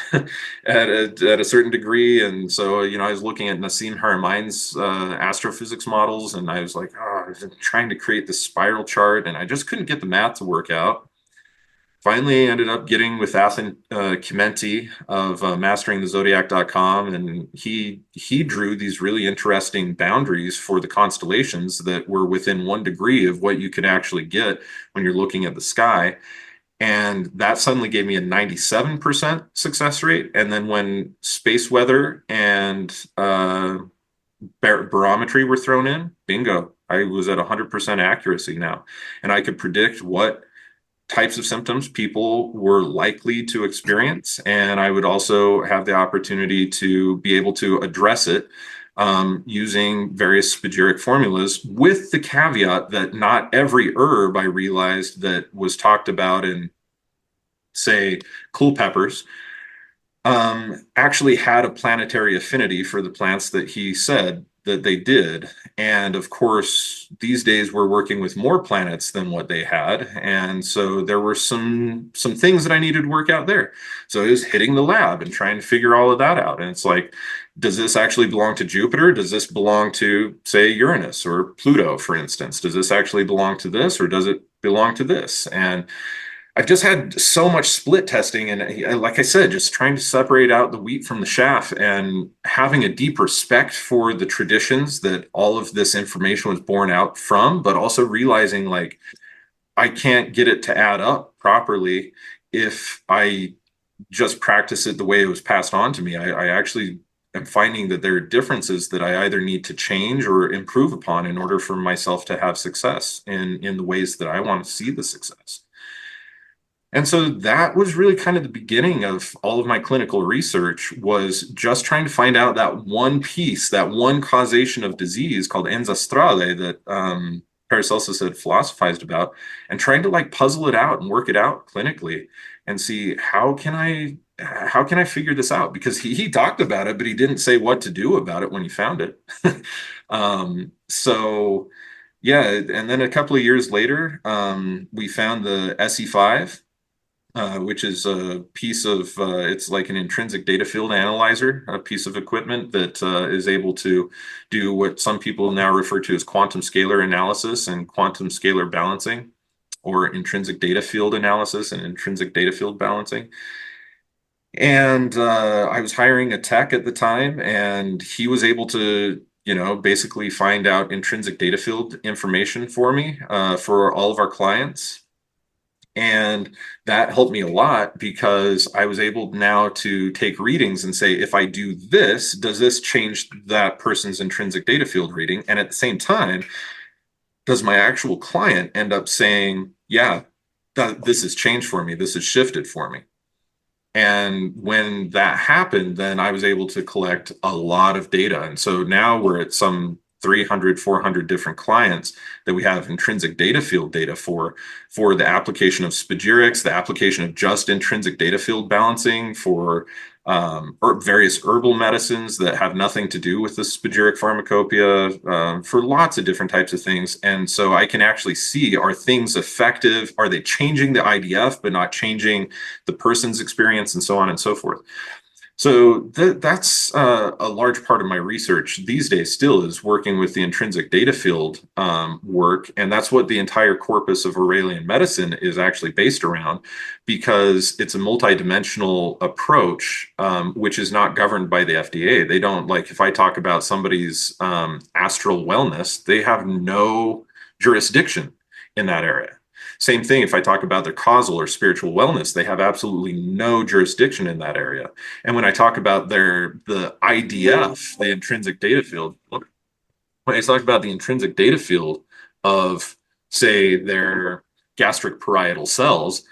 at a certain degree. And so I was looking at Nassim Haramein's astrophysics models, and I was like, I was trying to create this spiral chart, and I just couldn't get the math to work out. Finally ended up getting with Athan Chimenti of masteringthezodiac.com, and he drew these really interesting boundaries for the constellations that were within 1 degree of what you could actually get when you're looking at the sky. And that suddenly gave me a 97% success rate. And then when space weather and barometry were thrown in, bingo, I was at 100% accuracy now. And I could predict what types of symptoms people were likely to experience. And I would also have the opportunity to be able to address it using various spagyric formulas, with the caveat that not every herb I realized that was talked about in, say, cool peppers actually had a planetary affinity for the plants that he said that they did. And of course, these days we're working with more planets than what they had. And so there were some things that I needed to work out there. So it was hitting the lab and trying to figure all of that out. And it's like, does this actually belong to Jupiter? Does this belong to, say, Uranus or Pluto, for instance? Does this actually belong to this, or does it belong to this? And I've just had so much split testing, and like I said, just trying to separate out the wheat from the chaff, and having a deep respect for the traditions that all of this information was born out from, but also realizing like I can't get it to add up properly if I just practice it the way it was passed on to me. I actually am finding that there are differences that I either need to change or improve upon in order for myself to have success in the ways that I want to see the success. And so that was really kind of the beginning of all of my clinical research, was just trying to find out that one piece, that one causation of disease called ens astrale that Paracelsus had philosophized about, and trying to like puzzle it out and work it out clinically and see how can I figure this out? Because he talked about it, but he didn't say what to do about it when he found it. So yeah, and then a couple of years later, we found the SE5, which is a piece of, it's like an intrinsic data field analyzer, a piece of equipment that is able to do what some people now refer to as quantum scalar analysis and quantum scalar balancing, or intrinsic data field analysis and intrinsic data field balancing. And I was hiring a tech at the time, and he was able to basically find out intrinsic data field information for me for all of our clients. And that helped me a lot, because I was able now to take readings and say, if I do this, does this change that person's intrinsic data field reading? And at the same time, does my actual client end up saying, yeah, this has changed for me, this has shifted for me? And when that happened, then I was able to collect a lot of data. And so now we're at some 300, 400 different clients that we have intrinsic data field data for the application of spagyrics, the application of just intrinsic data field balancing for various herbal medicines that have nothing to do with the spagyric pharmacopoeia, for lots of different types of things. And so I can actually see, are things effective? Are they changing the IDF, but not changing the person's experience, and so on and so forth? So that's a large part of my research these days still is working with the intrinsic data field work. And that's what the entire corpus of Aurelian medicine is actually based around, because it's a multidimensional approach, which is not governed by the FDA. They don't, like, if I talk about somebody's astral wellness, they have no jurisdiction in that area. Same thing if I talk about their causal or spiritual wellness, they have absolutely no jurisdiction in that area. And when I talk about the IDF, the intrinsic data field, when I talk about the intrinsic data field of, say, their gastric parietal cells,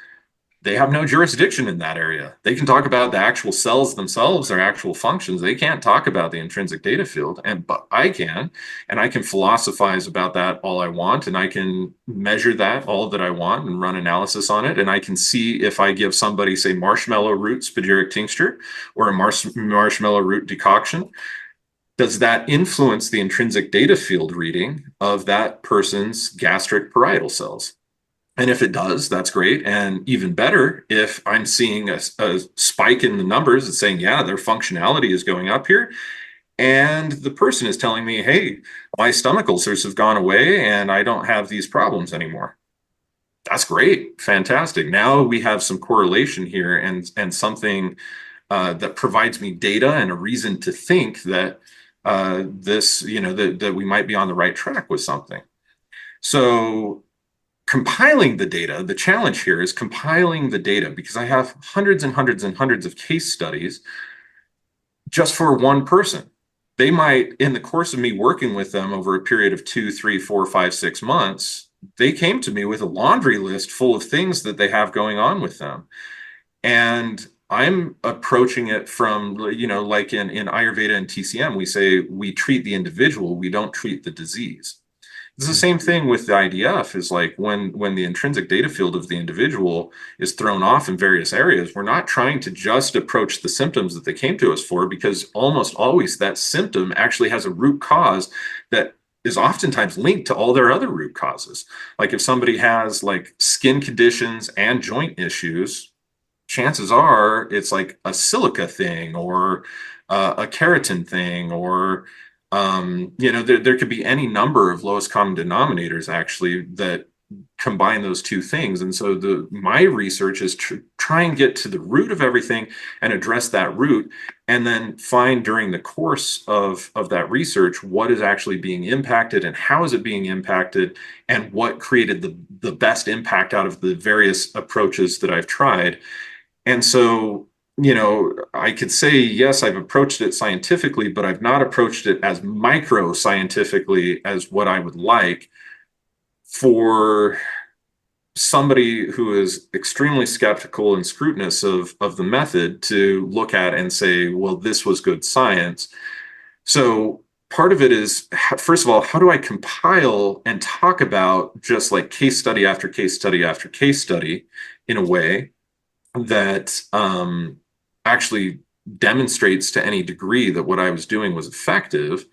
they have no jurisdiction in that area. They can talk about the actual cells themselves, their actual functions. They can't talk about the intrinsic data field, but I can, and I can philosophize about that all I want, and I can measure that all that I want and run analysis on it, and I can see if I give somebody, say, marshmallow root spagyric tincture or a marshmallow root decoction, does that influence the intrinsic data field reading of that person's gastric parietal cells? And if it does, that's great. And even better, if I'm seeing a spike in the numbers and saying, yeah, their functionality is going up here. And the person is telling me, hey, my stomach ulcers have gone away and I don't have these problems anymore. That's great. Fantastic. Now we have some correlation here and something that provides me data and a reason to think that that we might be on the right track with something. So compiling the data, the challenge here is compiling the data, because I have hundreds and hundreds and hundreds of case studies just for one person. They might, in the course of me working with them over a period of 2, 3, 4, 5, 6 months, they came to me with a laundry list full of things that they have going on with them. And I'm approaching it from, like in Ayurveda and TCM, we say we treat the individual, we don't treat the disease. It's the same thing with the IDF, is like when the intrinsic data field of the individual is thrown off in various areas, we're not trying to just approach the symptoms that they came to us for, because almost always that symptom actually has a root cause that is oftentimes linked to all their other root causes. Like if somebody has like skin conditions and joint issues, chances are it's like a silica thing or a keratin thing, or there could be any number of lowest common denominators actually that combine those two things. And so my research is try and get to the root of everything and address that root, and then find during the course of that research what is actually being impacted and how is it being impacted, and what created the best impact out of the various approaches that I've tried. And so I could say, yes, I've approached it scientifically, but I've not approached it as micro scientifically as what I would like for somebody who is extremely skeptical and scrutinous of the method to look at and say, well, this was good science. So part of it is, first of all, how do I compile and talk about just like case study after case study after case study in a way that actually demonstrates to any degree that what I was doing was effective,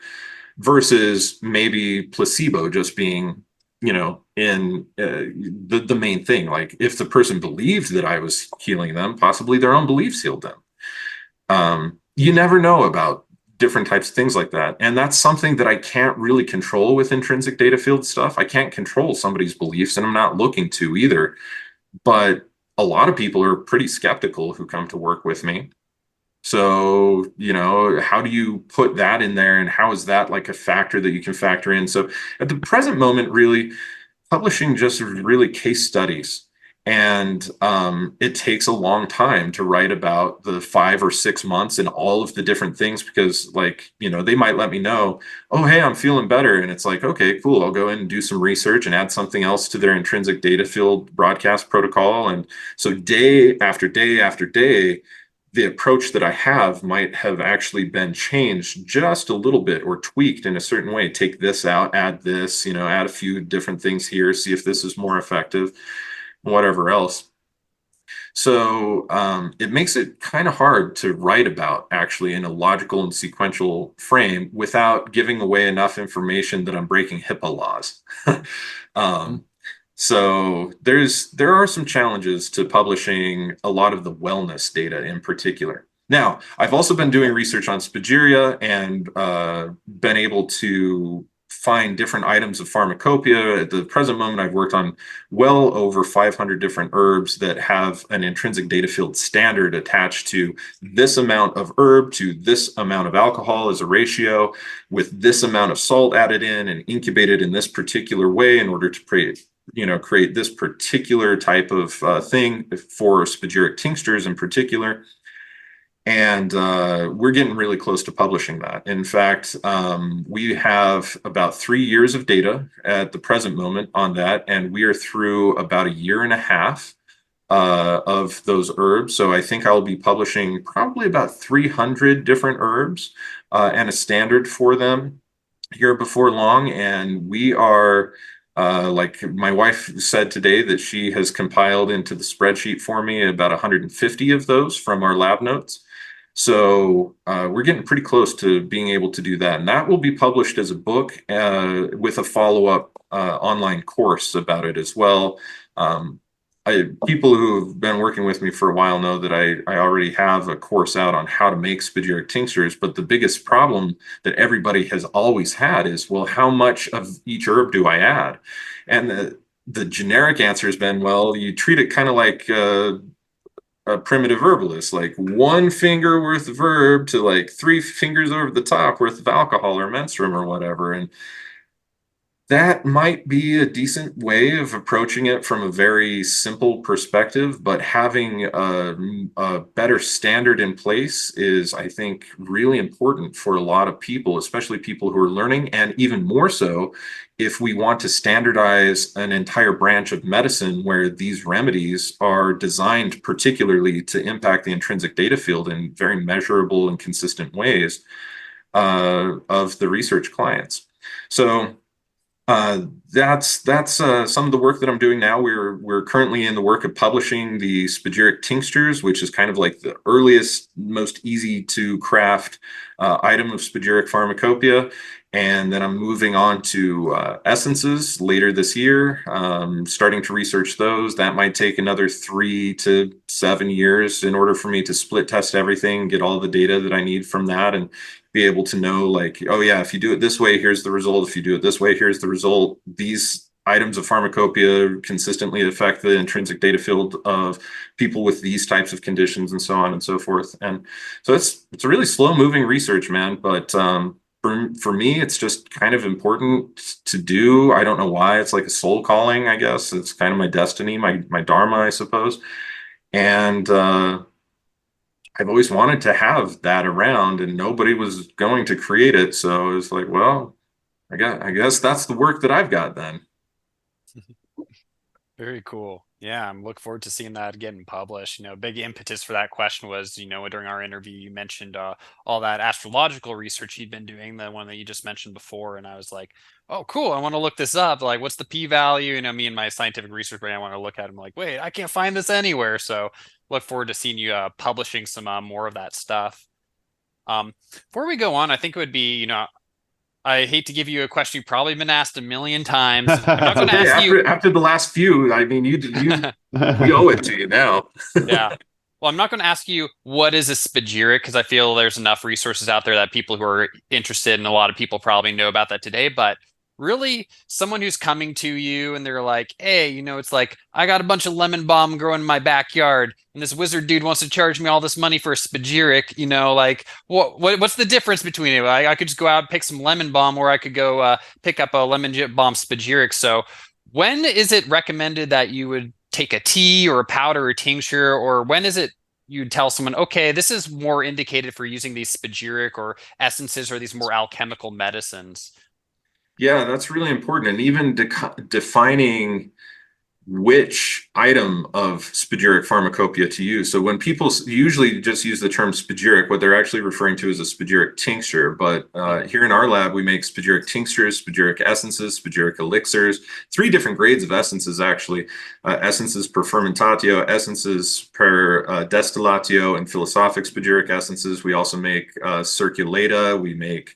versus maybe placebo just being, in the main thing. Like if the person believed that I was healing them, possibly their own beliefs healed them. You never know about different types of things like that. And that's something that I can't really control with intrinsic data field stuff. I can't control somebody's beliefs, and I'm not looking to either. But a lot of people are pretty skeptical who come to work with me. So, how do you put that in there, and how is that like a factor that you can factor in? So at the present moment, really publishing just really case studies And it takes a long time to write about the 5 or 6 months and all of the different things, because like, they might let me know, oh, hey, I'm feeling better. And it's like, okay, cool. I'll go in and do some research and add something else to their intrinsic data field broadcast protocol. And so day after day after day, the approach that I have might have actually been changed just a little bit or tweaked in a certain way. Take this out, add this, add a few different things here, see if this is more effective, whatever else. So it makes it kind of hard to write about actually in a logical and sequential frame without giving away enough information that I'm breaking HIPAA laws. So there are some challenges to publishing a lot of the wellness data in particular. Now, I've also been doing research on spagyria and been able to find different items of pharmacopoeia. At the present moment, I've worked on well over 500 different herbs that have an intrinsic data field standard attached to this amount of herb to this amount of alcohol as a ratio, with this amount of salt added in and incubated in this particular way in order to create this particular type of thing for spagyric tinctures in particular. And we're getting really close to publishing that. In fact, we have about 3 years of data at the present moment on that, and we are through about a year and a half of those herbs. So I think I'll be publishing probably about 300 different herbs and a standard for them here before long. And we are like my wife said today that she has compiled into the spreadsheet for me about 150 of those from our lab notes. So we're getting pretty close to being able to do that. And that will be published as a book with a follow-up online course about it as well. People who've been working with me for a while know that I already have a course out on how to make spagyric tinctures, but the biggest problem that everybody has always had is, well, how much of each herb do I add? And the generic answer has been, well, you treat it kind of like a primitive herbalist, like 1 finger worth of herb to like 3 fingers over the top worth of alcohol or menstruum or whatever. And that might be a decent way of approaching it from a very simple perspective, but having a better standard in place is, I think, really important for a lot of people, especially people who are learning, and even more so if we want to standardize an entire branch of medicine where these remedies are designed particularly to impact the intrinsic data field in very measurable and consistent ways of the research clients. So that's some of the work that I'm doing now. We're currently in the work of publishing the spagyric tinctures, which is kind of like the earliest, most easy to craft item of spagyric pharmacopoeia. And then I'm moving on to essences later this year, starting to research those. That might take another 3 to 7 years in order for me to split test everything, get all the data that I need from that, and be able to know, like, oh yeah, if you do it this way, here's the result. If you do it this way, here's the result. These items of pharmacopoeia consistently affect the intrinsic data field of people with these types of conditions, and so on and so forth. And so it's a really slow moving research, man. But for me, it's just kind of important to do. I don't know why. It's like a soul calling, I guess. It's kind of my destiny, my dharma, I suppose. And I've always wanted to have that around, and nobody was going to create it. So it's like, well, I guess that's the work that I've got then. Very cool. Yeah, I'm looking forward to seeing that getting published. Big impetus for that question was, during our interview, you mentioned all that astrological research you'd been doing, the one that you just mentioned before. And I was like, oh, cool. I want to look this up. Like, what's the p-value? Me and my scientific research brain, I want to look at them like, wait, I can't find this anywhere. So look forward to seeing you publishing some more of that stuff. Before we go on, I think it would be, I hate to give you a question you've probably been asked a million times. I'm not going to ask you after the last few. I mean, we owe it to you now. Yeah. Well, I'm not going to ask you what is a spagyric, because I feel there's enough resources out there that people who are interested, and a lot of people probably know about that today. But really, someone who's coming to you and they're like, hey, it's like, I got a bunch of lemon balm growing in my backyard, and this wizard dude wants to charge me all this money for a spagyric, like what's the difference between it? I could just go out and pick some lemon balm, or I could go pick up a lemon balm spagyric. So when is it recommended that you would take a tea or a powder or tincture, or when is it you tell someone, okay, this is more indicated for using these spagyric or essences or these more alchemical medicines? Yeah, that's really important. And even defining which item of spagyric pharmacopoeia to use. So when people usually just use the term spagyric, what they're actually referring to is a spagyric tincture. But here in our lab, we make spagyric tinctures, spagyric essences, spagyric elixirs, 3 different grades of essences, actually. Essences per fermentatio, essences per destillatio, and philosophic spagyric essences. We also make circulata, we make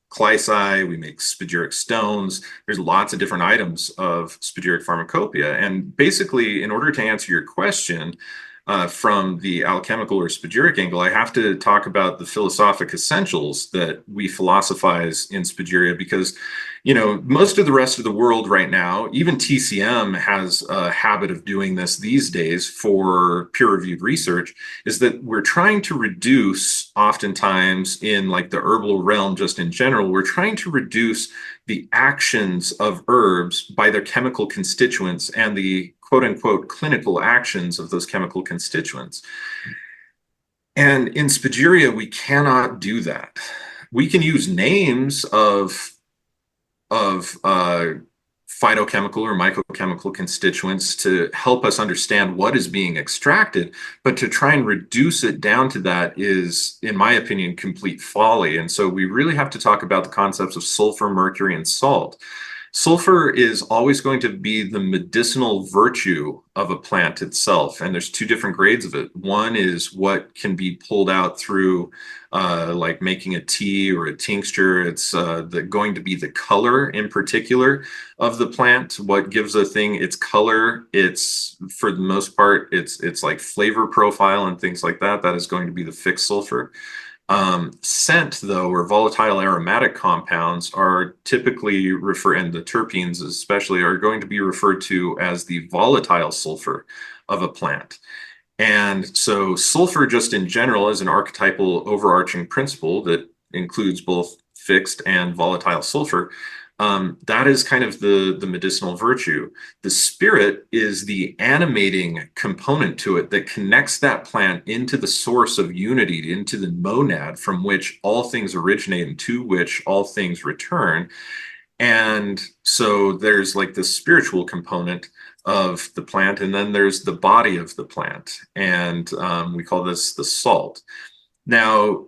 Clyci, we make spagyric stones. There's lots of different items of spagyric pharmacopoeia. And basically, in order to answer your question, from the alchemical or spagyric angle, I have to talk about the philosophic essentials that we philosophize in spagyria, because, you know, most of the rest of the world right now, even TCM has a habit of doing this these days for peer-reviewed research, is that we're trying to reduce, oftentimes in like the herbal realm, just in general, we're trying to reduce the actions of herbs by their chemical constituents and the quote unquote clinical actions of those chemical constituents. And in spagyria, we cannot do that. We can use names of phytochemical or mycochemical constituents to help us understand what is being extracted, but to try and reduce it down to that is, in my opinion, complete folly. And so we really have to talk about the concepts of sulfur, mercury, and salt. Sulfur is always going to be the medicinal virtue of a plant itself, and there's 2 different grades of it. One is what can be pulled out through like making a tea or a tincture. It's going to be the color in particular of the plant, what gives a thing its color. It's, for the most part, it's like flavor profile and things like that. That is going to be the fixed sulfur. Scent, though, or volatile aromatic compounds are typically and the terpenes especially, are going to be referred to as the volatile sulfur of a plant. And so sulfur, just in general, is an archetypal overarching principle that includes both fixed and volatile sulfur. That is kind of the medicinal virtue. The spirit is the animating component to it that connects that plant into the source of unity, into the monad from which all things originate and to which all things return. And so there's like the spiritual component of the plant, and then there's the body of the plant. And we call this the salt. Now,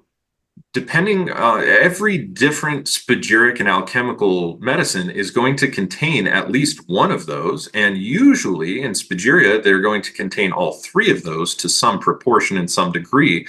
depending every different spagyric and alchemical medicine is going to contain at least one of those, and usually in spagyria they're going to contain all 3 of those to some proportion and some degree.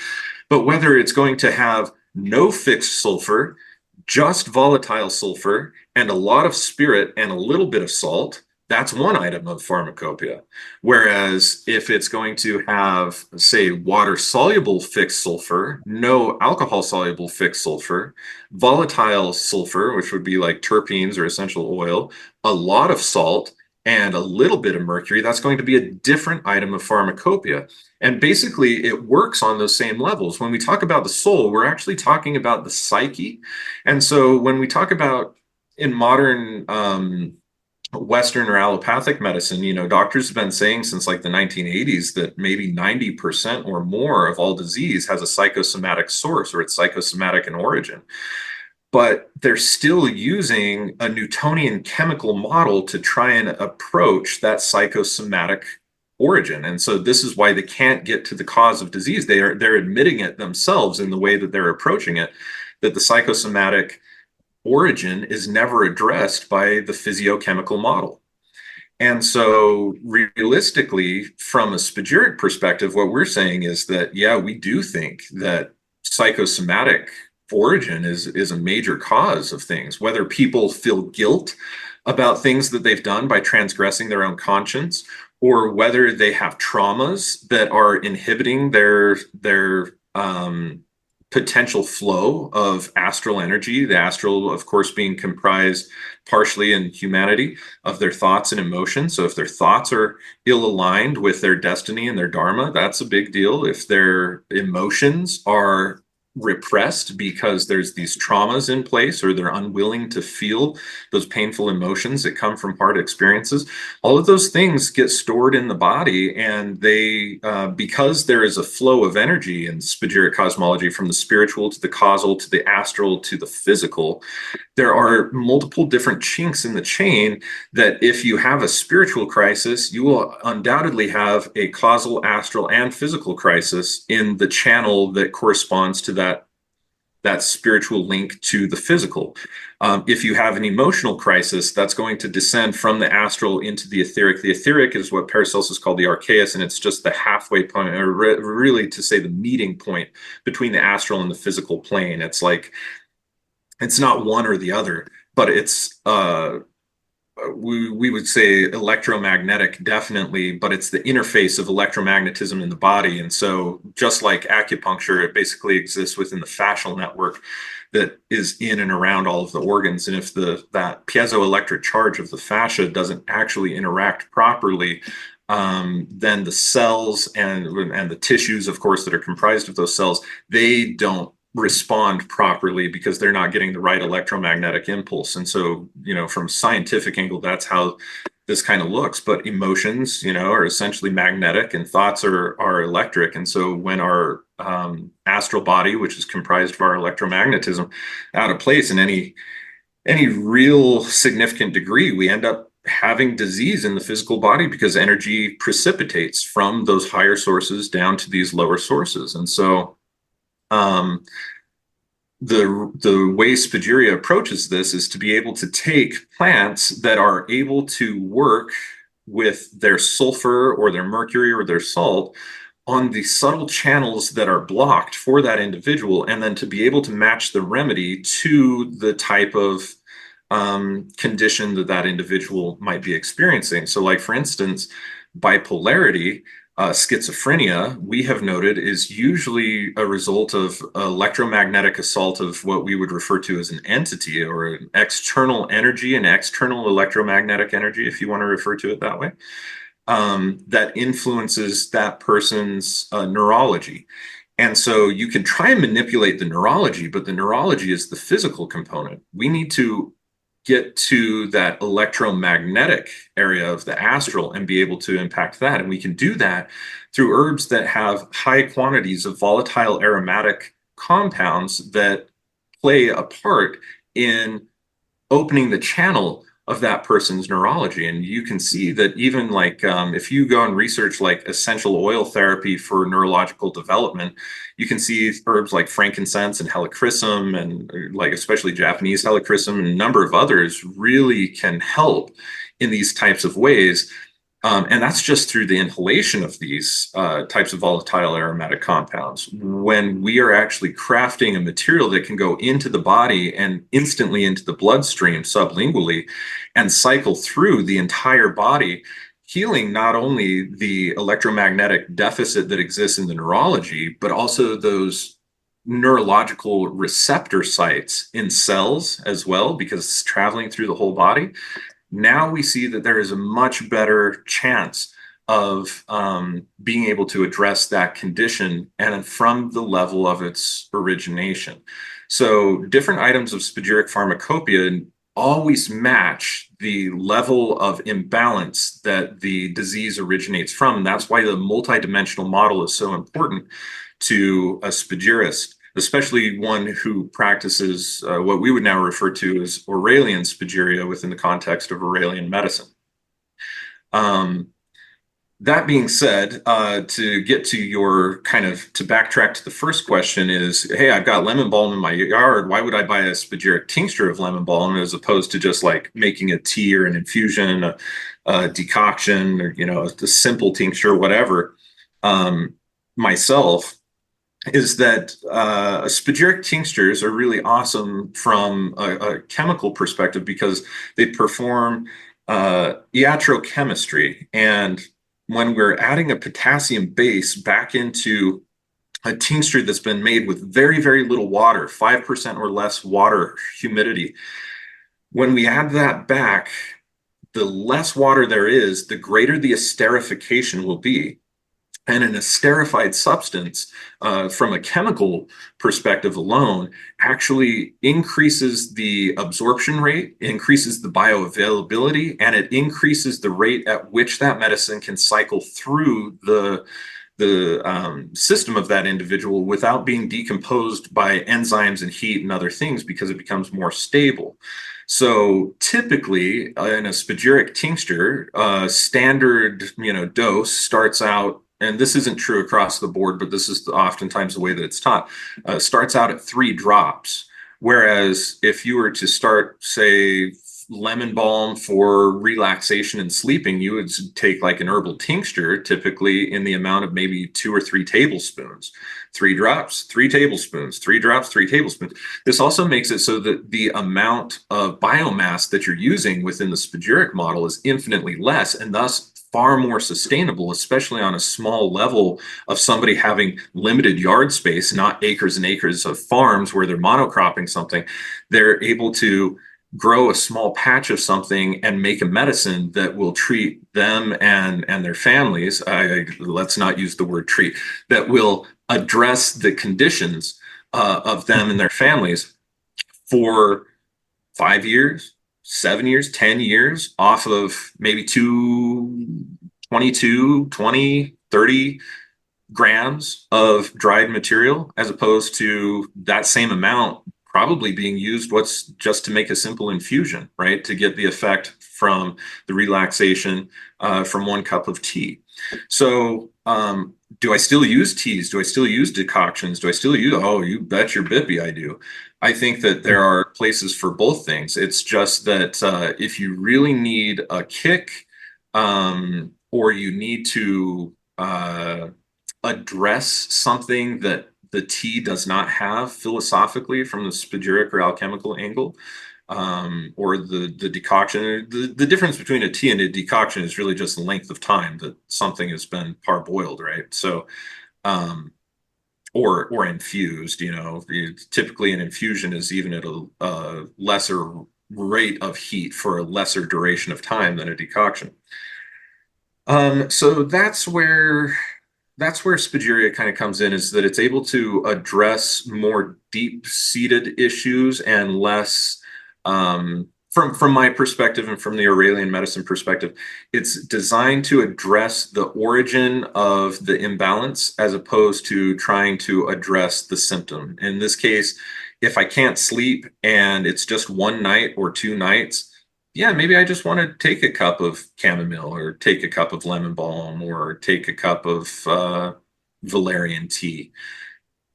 But whether it's going to have no fixed sulfur, just volatile sulfur, and a lot of spirit and a little bit of salt, that's one item of pharmacopoeia. Whereas if it's going to have, say, water-soluble fixed sulfur, no alcohol-soluble fixed sulfur, volatile sulfur, which would be like terpenes or essential oil, a lot of salt, and a little bit of mercury, that's going to be a different item of pharmacopoeia. And basically, it works on those same levels. When we talk about the soul, we're actually talking about the psyche. And so when we talk about in modern Western or allopathic medicine, you know, doctors have been saying since like the 1980s that maybe 90% or more of all disease has a psychosomatic source, or it's psychosomatic in origin. But they're still using a Newtonian chemical model to try and approach that psychosomatic origin. And so this is why they can't get to the cause of disease. They're admitting it themselves in the way that they're approaching it, that the psychosomatic origin is never addressed by the physiochemical model. And so realistically, from a spagyric perspective, what we're saying is that, yeah, we do think that psychosomatic origin is a major cause of things, whether people feel guilt about things that they've done by transgressing their own conscience, or whether they have traumas that are inhibiting their potential flow of astral energy, the astral, of course, being comprised partially in humanity of their thoughts and emotions. So if their thoughts are ill-aligned with their destiny and their dharma, that's a big deal. If their emotions are repressed because there's these traumas in place, or they're unwilling to feel those painful emotions that come from hard experiences. All of those things get stored in the body, and they because there is a flow of energy in spagyric cosmology from the spiritual to the causal to the astral to the physical. There are multiple different chinks in the chain that if you have a spiritual crisis, you will undoubtedly have a causal, astral, and physical crisis in the channel that corresponds to that spiritual link to the physical. If you have an emotional crisis, that's going to descend from the astral into the etheric. The etheric is what Paracelsus called the archeus, and it's just the halfway point, or really to say the meeting point between the astral and the physical plane. It's like, it's not one or the other, but it's we would say electromagnetic, definitely, but it's the interface of electromagnetism in the body. And so just like acupuncture, it basically exists within the fascial network that is in and around all of the organs. And if that piezoelectric charge of the fascia doesn't actually interact properly, then the cells and the tissues, of course, that are comprised of those cells, they don't respond properly because they're not getting the right electromagnetic impulse. And so, from a scientific angle, that's how this kind of looks. But emotions, are essentially magnetic, and thoughts are electric. And so when our astral body, which is comprised of our electromagnetism, out of place in any real significant degree, we end up having disease in the physical body because energy precipitates from those higher sources down to these lower sources. And so the way Spagyria approaches this is to be able to take plants that are able to work with their sulfur or their mercury or their salt on the subtle channels that are blocked for that individual, and then to be able to match the remedy to the type of condition that individual might be experiencing. So, like, for instance, bipolarity, schizophrenia, we have noted, is usually a result of electromagnetic assault of what we would refer to as an entity, or an external energy, an external electromagnetic energy, if you want to refer to it that way, that influences that person's neurology. And so you can try and manipulate the neurology, but the neurology is the physical component. We need to get to that electromagnetic area of the astral and be able to impact that. And we can do that through herbs that have high quantities of volatile aromatic compounds that play a part in opening the channel of that person's neurology. And you can see that even like if you go and research like essential oil therapy for neurological development, you can see herbs like frankincense and helichrysum, and like especially Japanese helichrysum, and a number of others really can help in these types of ways. And that's just through the inhalation of these types of volatile aromatic compounds. When we are actually crafting a material that can go into the body and instantly into the bloodstream sublingually and cycle through the entire body, healing not only the electromagnetic deficit that exists in the neurology, but also those neurological receptor sites in cells as well, because it's traveling through the whole body. Now we see that there is a much better chance of being able to address that condition, and from the level of its origination. So different items of spagyric pharmacopoeia always match the level of imbalance that the disease originates from. And that's why the multidimensional model is so important to a spagyrist, especially one who practices what we would now refer to as Aurelian spagyria within the context of Aurelian medicine. That being said, to get to your to backtrack to the first question is, hey, I've got lemon balm in my yard. Why would I buy a spagyric tincture of lemon balm as opposed to just like making a tea or an infusion, a decoction, or, a simple tincture, whatever, myself? Is that spagyric tinctures are really awesome from a chemical perspective because they perform iatrochemistry. And when we're adding a potassium base back into a tincture that's been made with very, very little water, 5% or less water humidity, when we add that back, the less water there is, the greater the esterification will be. And an esterified substance, from a chemical perspective alone, actually increases the absorption rate, increases the bioavailability, and it increases the rate at which that medicine can cycle through the system of that individual without being decomposed by enzymes and heat and other things, because it becomes more stable. So typically in a spagyric tincture, standard dose starts out, and this isn't true across the board, but this is oftentimes the way that it's taught, starts out at 3 drops. Whereas if you were to start, say, lemon balm for relaxation and sleeping, you would take like an herbal tincture, typically in the amount of maybe 2 or 3 tablespoons. 3 drops, 3 tablespoons, 3 drops, 3 tablespoons. This also makes it so that the amount of biomass that you're using within the spagyric model is infinitely less, and thus far more sustainable, especially on a small level of somebody having limited yard space, not acres and acres of farms where they're monocropping something. They're able to grow a small patch of something and make a medicine that will treat them and their families. Let's not use the word treat, that will address the conditions of them and their families for 5 years, 7 years, 10 years, off of maybe 22, 20, 30 grams of dried material, as opposed to that same amount probably being used what's just to make a simple infusion, right? To get the effect from the relaxation from 1 cup of tea. So do I still use teas? Do I still use decoctions? Do I still use, oh, you bet your bippy I do. I think that there are places for both things. It's just that if you really need a kick, or you need to address something that the tea does not have philosophically from the spagyric or alchemical angle, or the decoction. The difference between a tea and a decoction is really just the length of time that something has been parboiled, right? So, or infused, typically an infusion is even at a lesser rate of heat for a lesser duration of time than a decoction. So that's where spagyria kind of comes in, is that it's able to address more deep-seated issues and less, from my perspective and from the Aurelian medicine perspective, it's designed to address the origin of the imbalance as opposed to trying to address the symptom. In this case, if I can't sleep and it's just 1 night or 2 nights, yeah, maybe I just want to take a cup of chamomile, or take a cup of lemon balm, or take a cup of valerian tea.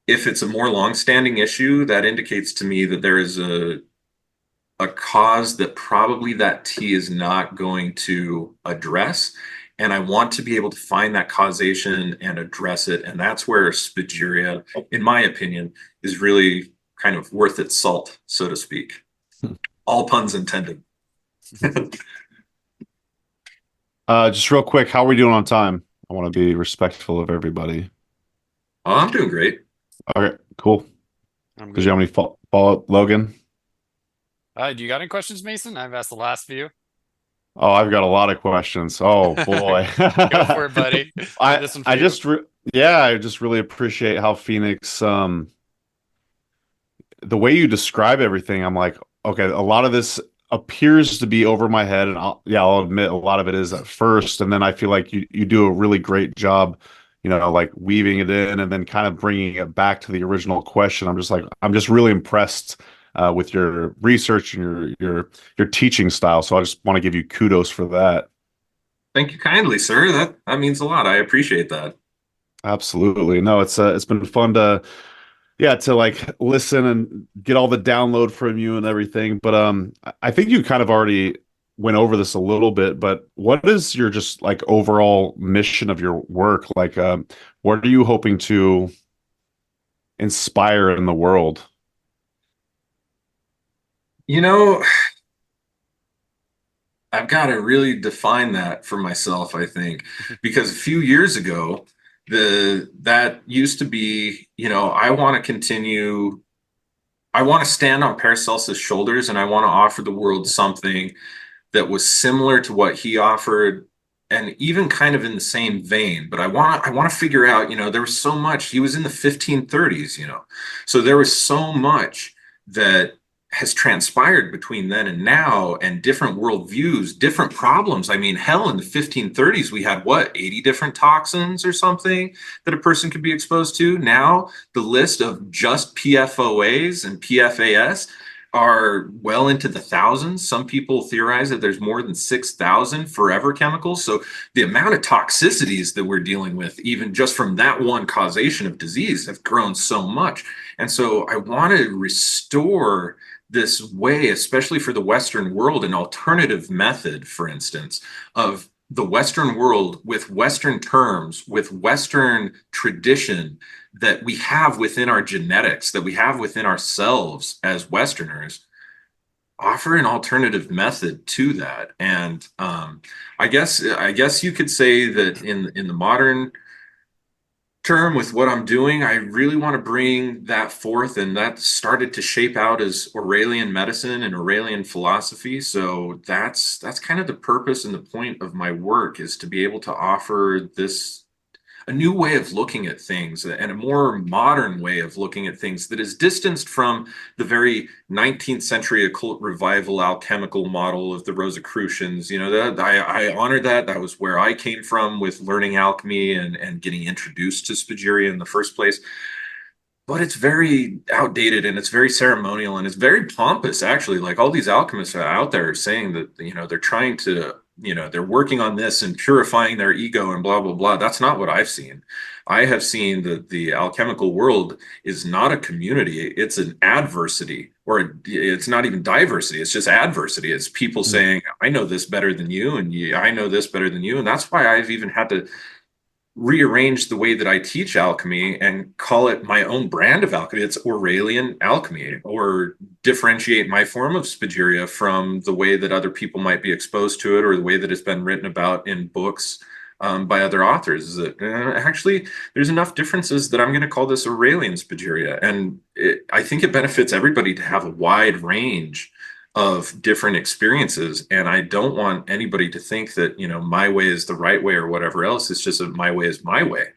If it's a more long-standing issue, that indicates to me that there is a cause that probably that tea is not going to address. And I want to be able to find that causation and address it. And that's where spagyria, in my opinion, is really kind of worth its salt, so to speak. All puns intended. Just real quick, how are we doing on time? I want to be respectful of everybody. Oh, I'm doing great. Okay, cool. Did you have any follow-up, Logan? Do you got any questions, Mason? I've asked the last few. Oh, I've got a lot of questions. Oh boy. Go for it, buddy. I just really appreciate how Phoenix, the way you describe everything, I'm like, okay, a lot of this appears to be over my head, and I'll admit a lot of it is at first, and then I feel like you do a really great job, like weaving it in and then kind of bringing it back to the original question. I'm just really impressed with your research and your teaching style. So I just want to give you kudos for that. Thank you kindly, sir. That means a lot. I appreciate that. Absolutely. No, it's been fun to like listen and get all the download from you and everything. But I think you kind of already went over this a little bit, but what is your just like overall mission of your work? Like, what are you hoping to inspire in the world? I've got to really define that for myself, I think, because a few years ago, that used to be, I want to stand on Paracelsus' shoulders, and I want to offer the world something that was similar to what he offered, and even kind of in the same vein, but I want to figure out, there was so much. He was in the 1530s, so there was so much that has transpired between then and now, and different worldviews, different problems. I mean, hell, in the 1530s, we had what, 80 different toxins or something that a person could be exposed to. Now, the list of just PFOAs and PFAS are well into the thousands. Some people theorize that there's more than 6,000 forever chemicals. So the amount of toxicities that we're dealing with, even just from that one causation of disease, have grown so much. And so I want to restore this way, especially for the Western world, an alternative method, for instance, of the Western world with Western terms, with Western tradition that we have within our genetics, that we have within ourselves as Westerners, offer an alternative method to that. And I guess you could say that in the modern term, with what I'm doing, I really want to bring that forth, and that started to shape out as Aurelian medicine and Aurelian philosophy. So that's kind of the purpose and the point of my work, is to be able to offer this a new way of looking at things, and a more modern way of looking at things that is distanced from the very 19th century occult revival alchemical model of the Rosicrucians. That I honor that. That was where I came from with learning alchemy and getting introduced to spagyria in the first place. But it's very outdated, and it's very ceremonial, and it's very pompous, actually. Like, all these alchemists out there are saying that, they're trying to, they're working on this and purifying their ego and blah, blah, blah. That's not what I've seen. I have seen that the alchemical world is not a community. It's an adversity, or it's not even diversity. It's just adversity. It's people saying, I know this better than you, and I know this better than you. And that's why I've even had to rearrange the way that I teach alchemy and call it my own brand of alchemy. It's Aurelian alchemy, or differentiate my form of spagyria from the way that other people might be exposed to it, or the way that it's been written about in books by other authors. Is that actually there's enough differences that I'm going to call this Aurelian spagyria. And I think it benefits everybody to have a wide range of different experiences. And I don't want anybody to think that, my way is the right way or whatever else. It's just that my way is my way.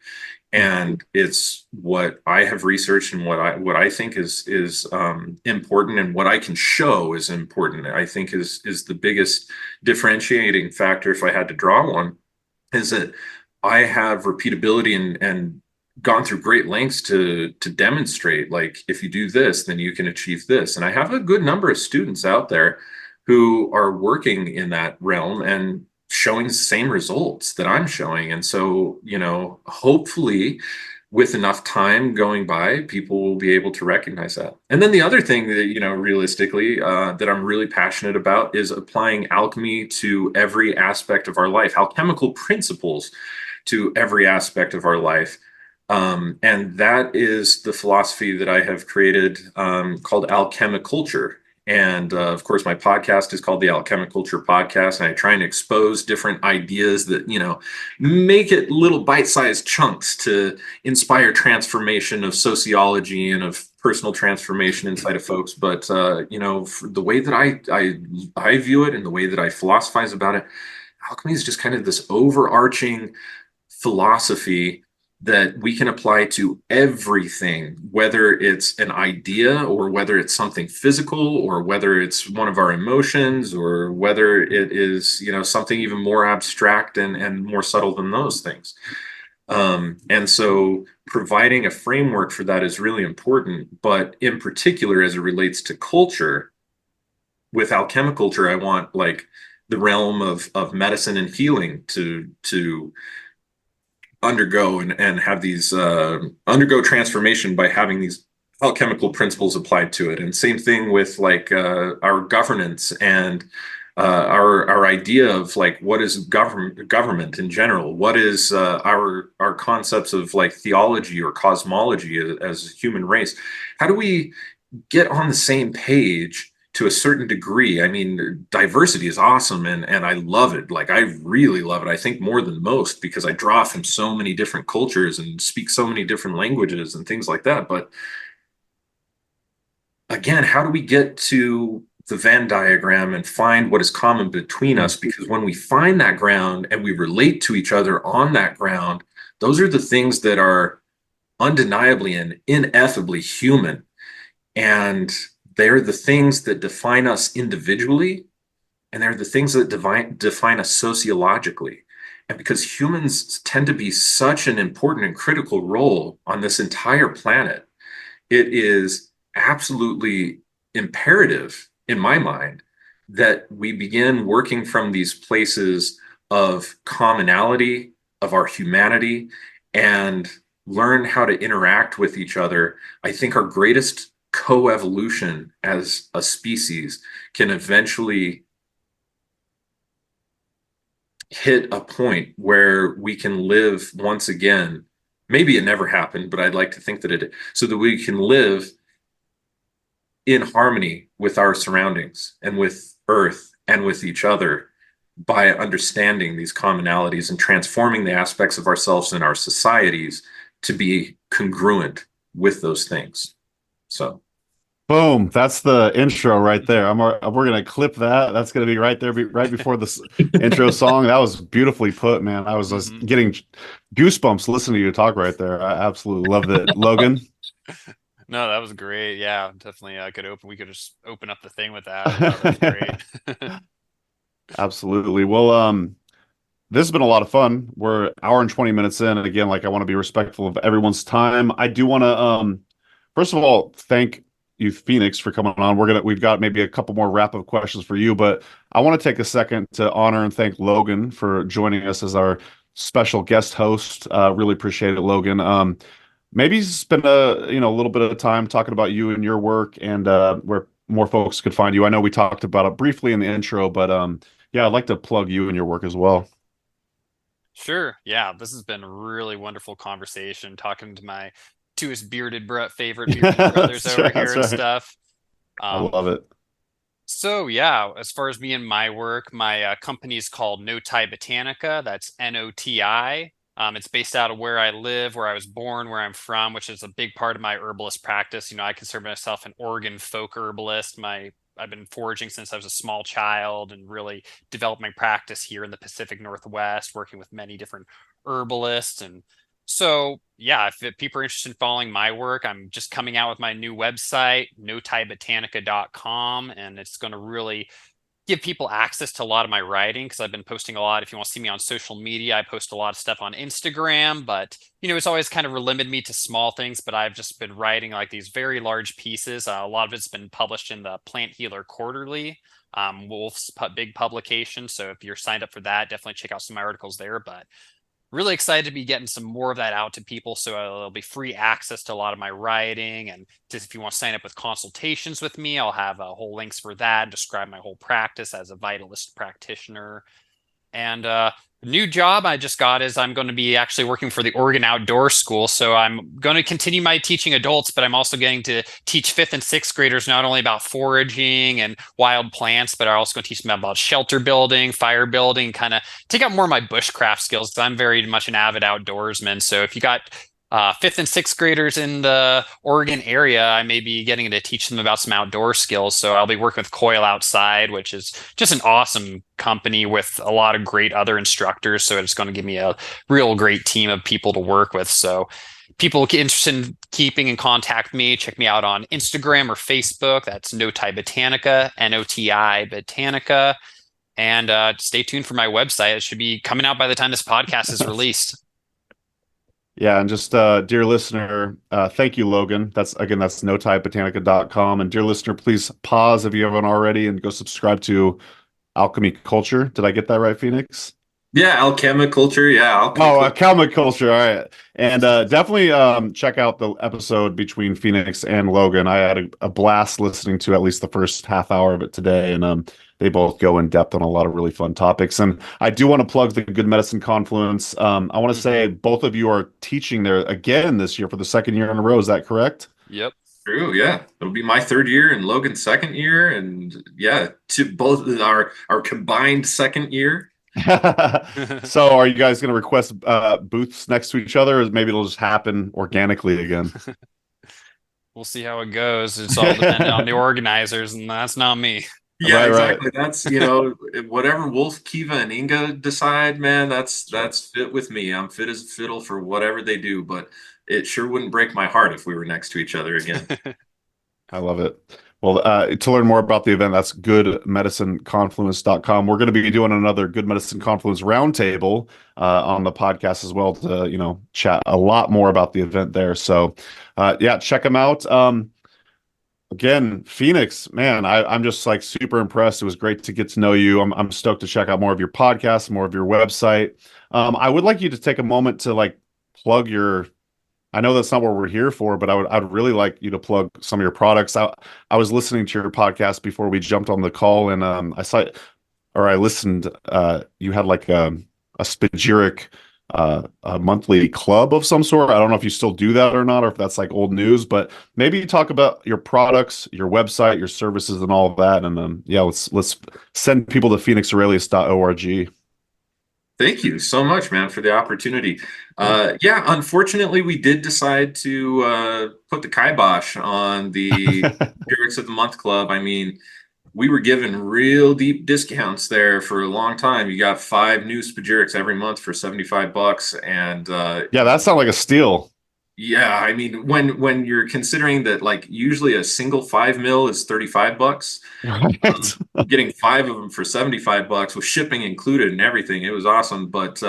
And it's what I have researched, and what I think is important, and what I can show is important. I think is the biggest differentiating factor, if I had to draw one, is that I have repeatability and gone through great lengths to demonstrate, like, if you do this, then you can achieve this. And I have a good number of students out there who are working in that realm and showing the same results that I'm showing. And so, hopefully with enough time going by, people will be able to recognize that. And then the other thing that, realistically, that I'm really passionate about is applying alchemy to every aspect of our life, alchemical principles to every aspect of our life. And that is the philosophy that I have created, called Alchemiculture. And of course, my podcast is called the Alchemiculture Podcast. And I try and expose different ideas that, make it little bite-sized chunks to inspire transformation of sociology and of personal transformation inside of folks. But, the way that I view it, and the way that I philosophize about it, alchemy is just kind of this overarching philosophy that we can apply to everything, whether it's an idea, or whether it's something physical, or whether it's one of our emotions, or whether it is, something even more abstract and more subtle than those things. And so providing a framework for that is really important. But in particular, as it relates to culture, with Alchemiculture, I want, like, the realm of medicine and healing to undergo and have these undergo transformation by having these alchemical principles applied to it. And same thing with, like, our governance and our idea of, like, what is government in general, what is our concepts of, like, theology or cosmology as a human race. How do we get on the same page to a certain degree? I mean, diversity is awesome, and I love it. Like, I really love it. I think more than most, because I draw from so many different cultures and speak so many different languages and things like that. But again, how do we get to the Venn diagram and find what is common between us, because when we find that ground and we relate to each other on that ground, those are the things that are undeniably and ineffably human. And they're the things that define us individually, and they're the things that define us sociologically. And because humans tend to be such an important and critical role on this entire planet, it is absolutely imperative, in my mind, that we begin working from these places of commonality, of our humanity, and learn how to interact with each other. I think our greatest coevolution as a species can eventually hit a point where we can live once again. Maybe it never happened, but I'd like to think that it, so that we can live in harmony with our surroundings and with Earth and with each other by understanding these commonalities and transforming the aspects of ourselves and our societies to be congruent with those things. So, boom! That's the intro right there. We're gonna clip that. That's gonna be right there, right before this intro song. That was beautifully put, man. I was just getting goosebumps listening to you talk right there. I absolutely loved it, Logan. No, that was great. Yeah, definitely. We could just open up the thing with that. That was great. Absolutely. Well, this has been a lot of fun. We're an hour and 20 minutes in. And again, like, I want to be respectful of everyone's time. I do want to, first of all, thank you, Phoenix, for coming on. We've got maybe a couple more wrap-up questions for you, but I want to take a second to honor and thank Logan for joining us as our special guest host. Really appreciate it, Logan. Maybe spend a little bit of time talking about you and your work and where more folks could find you. I know we talked about it briefly in the intro, but yeah, I'd like to plug you and your work as well. Sure. Yeah, this has been a really wonderful conversation, talking to my two favorite bearded brothers over here and stuff. I love it. So yeah, as far as me and my work, my company is called Noti Botanica. That's NOTI. It's based out of where I live, where I was born, where I'm from, which is a big part of my herbalist practice. I consider myself an Oregon folk herbalist. I've been foraging since I was a small child and really developed my practice here in the Pacific Northwest, working with many different herbalists. And so, yeah, if people are interested in following my work, I'm just coming out with my new website, notibotanica.com, and it's going to really give people access to a lot of my writing, because I've been posting a lot. If you want to see me on social media, I post a lot of stuff on Instagram, but it's always kind of limited me to small things. But I've just been writing like these very large pieces. A lot of it's been published in the Plant Healer Quarterly, Wolf's big publication. So if you're signed up for that, definitely check out some of my articles there. But really excited to be getting some more of that out to people. So it'll be free access to a lot of my writing. And just if you want to sign up with consultations with me, I'll have whole links for that, describe my whole practice as a vitalist practitioner. And new job I just got is I'm going to be actually working for the Oregon Outdoor School. So I'm going to continue my teaching adults, but I'm also getting to teach 5th and 6th graders not only about foraging and wild plants, but I'm also going to teach them about shelter building, fire building, kind of take out more of my bushcraft skills, because I'm very much an avid outdoorsman. So if you got 5th and 6th graders in the Oregon area, I may be getting to teach them about some outdoor skills. So I'll be working with Coil Outside, which is just an awesome company with a lot of great other instructors. So it's going to give me a real great team of people to work with. So people interested in keeping in contact with me, check me out on Instagram or Facebook. That's Noti Botanica, NOTI Botanica. And stay tuned for my website. It should be coming out by the time this podcast is released. Yeah, and just dear listener, thank you, Logan. That's notibotanica.com. And dear listener, please pause if you haven't already and go subscribe to Alchemy Culture. Did I get that right, Phoenix? Yeah, Alchemical. Yeah, Alchemical. All right. And definitely check out the episode between Phoenix and Logan. I had a blast listening to at least the first half hour of it today, and they both go in depth on a lot of really fun topics. And I do want to plug the Good Medicine Confluence. I want to say both of you are teaching there again this year for the 2nd year in a row. Is that correct? Yep. True, yeah. It'll be my 3rd year and Logan's 2nd year, and yeah, to both our combined 2nd year. So are you guys going to request booths next to each other, or maybe it'll just happen organically again? We'll see how it goes. It's all dependent on the organizers, and that's not me. Yeah, Right. exactly. That's, whatever Wolf, Kiva, and Inga decide, man, that's fit with me. I'm fit as a fiddle for whatever they do, but it sure wouldn't break my heart if we were next to each other again. I love it. Well, to learn more about the event, that's goodmedicineconfluence.com. We're going to be doing another Good Medicine Confluence roundtable on the podcast as well to, chat a lot more about the event there. So, yeah, check them out. Again, Phoenix, man, I'm just like super impressed. It was great to get to know you. I'm stoked to check out more of your podcast, more of your website. I would like you to take a moment to like plug your. I know that's not what we're here for, but I'd really like you to plug some of your products. I was listening to your podcast before we jumped on the call, and I listened. You had like a spagyric a monthly club of some sort. I don't know if you still do that or not, or if that's like old news. But maybe you talk about your products, your website, your services, and all of that. And yeah, let's send people to phoenixaurelius.org. Thank you so much, man, for the opportunity. Yeah, unfortunately, we did decide to put the kibosh on the Spirits of the Month Club. I mean, we were given real deep discounts there for a long time. You got 5 new spagyrics every month for $75, and Yeah, that sounds like a steal. yeah, I mean, when you're considering that, like, usually a single 5 mil is $35. Right. Getting 5 of them for $75 with shipping included and everything, it was awesome. But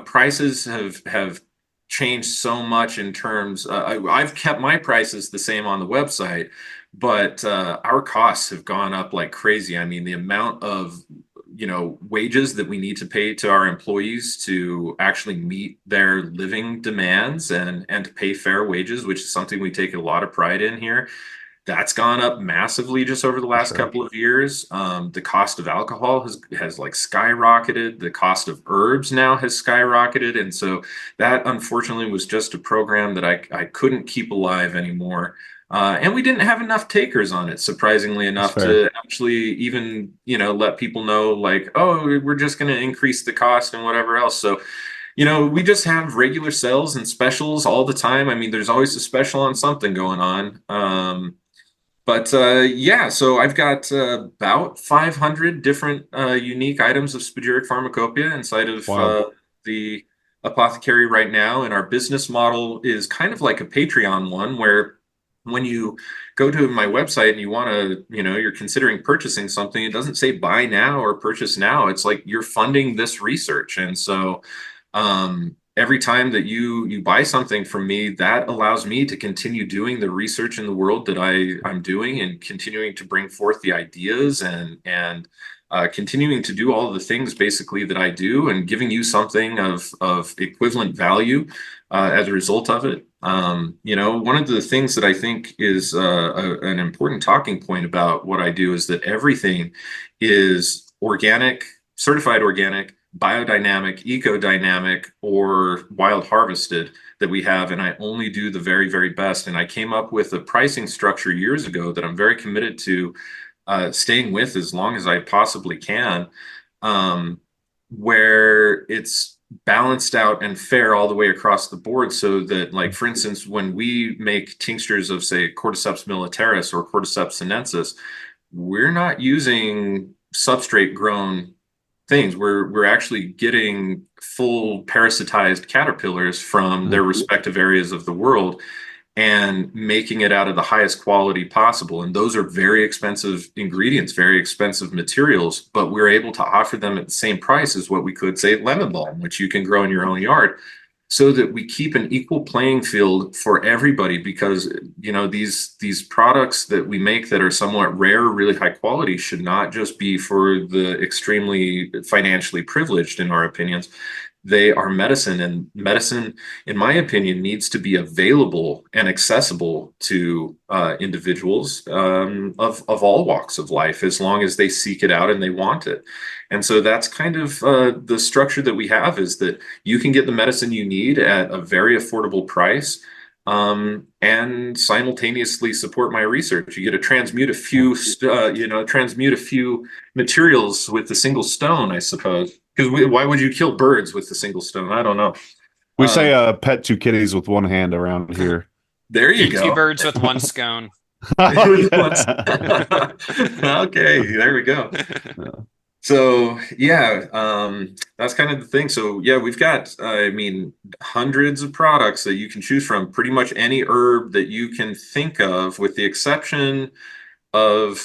prices have changed so much in terms. I've kept my prices the same on the website, but our costs have gone up like crazy. I mean, the amount of wages that we need to pay to our employees to actually meet their living demands and to pay fair wages, which is something we take a lot of pride in here, that's gone up massively just over the last couple of years. The cost of alcohol has like skyrocketed. The cost of herbs now has skyrocketed, and so that unfortunately was just a program that I couldn't keep alive anymore. And we didn't have enough takers on it, surprisingly enough, to actually even let people know, like, oh, we're just going to increase the cost and whatever else. So we just have regular sales and specials all the time. I mean, there's always a special on something going on. But yeah, so I've got about 500 different unique items of spagyric pharmacopoeia inside of the apothecary right now. And our business model is kind of like a Patreon one, where when you go to my website and you want to, you're considering purchasing something, it doesn't say buy now or purchase now. It's like you're funding this research. And so every time that you buy something from me, that allows me to continue doing the research in the world that I'm doing, and continuing to bring forth the ideas and continuing to do all of the things basically that I do, and giving you something of equivalent value as a result of it. One of the things that I think is an important talking point about what I do is that everything is organic, certified organic, biodynamic, eco-dynamic, or wild harvested that we have, and I only do the very, very best. And I came up with a pricing structure years ago that I'm very committed to staying with as long as I possibly can, where it's balanced out and fair all the way across the board, so that, like, for instance, when we make tinctures of, say, Cordyceps militaris or Cordyceps sinensis, we're not using substrate grown things. We're actually getting full parasitized caterpillars from their respective areas of the world and making it out of the highest quality possible. And those are very expensive ingredients, very expensive materials, but we're able to offer them at the same price as what we could, say, lemon balm, which you can grow in your own yard, so that we keep an equal playing field for everybody. Because these products that we make that are somewhat rare, really high quality, should not just be for the extremely financially privileged, in our opinions. They are medicine, and medicine, in my opinion, needs to be available and accessible to individuals of all walks of life, as long as they seek it out and they want it. And so that's kind of the structure that we have, is that you can get the medicine you need at a very affordable price, and simultaneously support my research. You get to transmute a few materials with a single stone, I suppose. Because why would you kill birds with a single stone? I don't know. We say pet 2 kitties with one hand around here. There you Eat go. 2 birds with 1 scone. Okay, there we go. So yeah, that's kind of the thing. So yeah, we've got, I mean, hundreds of products that you can choose from. Pretty much any herb that you can think of, with the exception of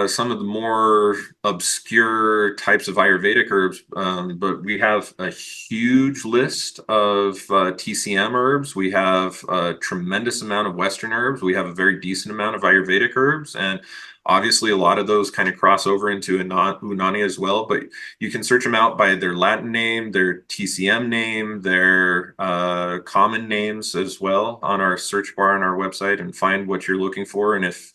some of the more obscure types of Ayurvedic herbs. But we have a huge list of TCM herbs. We have a tremendous amount of Western herbs. We have a very decent amount of Ayurvedic herbs. And obviously, a lot of those kind of cross over into Unani as well. But you can search them out by their Latin name, their TCM name, their common names as well on our search bar on our website, and find what you're looking for. And if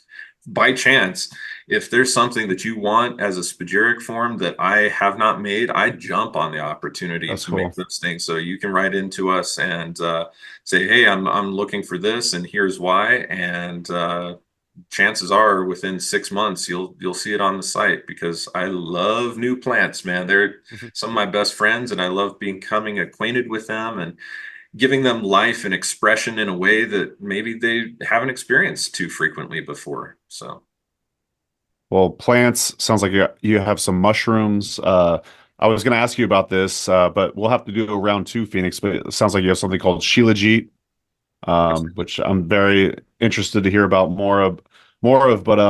by chance, if there's something that you want as a spagyric form that I have not made, I jump on the opportunity That's to cool. make those things. So you can write into us and say, hey, I'm looking for this, and here's why. And chances are within 6 months you'll see it on the site, because I love new plants, man. They're some of my best friends, and I love becoming acquainted with them and giving them life and expression in a way that maybe they haven't experienced too frequently before. So, Well, plants sounds like you have some mushrooms. I was going to ask you about this, but we'll have to do a round two, Phoenix. But it sounds like you have something called Shilajit, which I'm very interested to hear about more of. But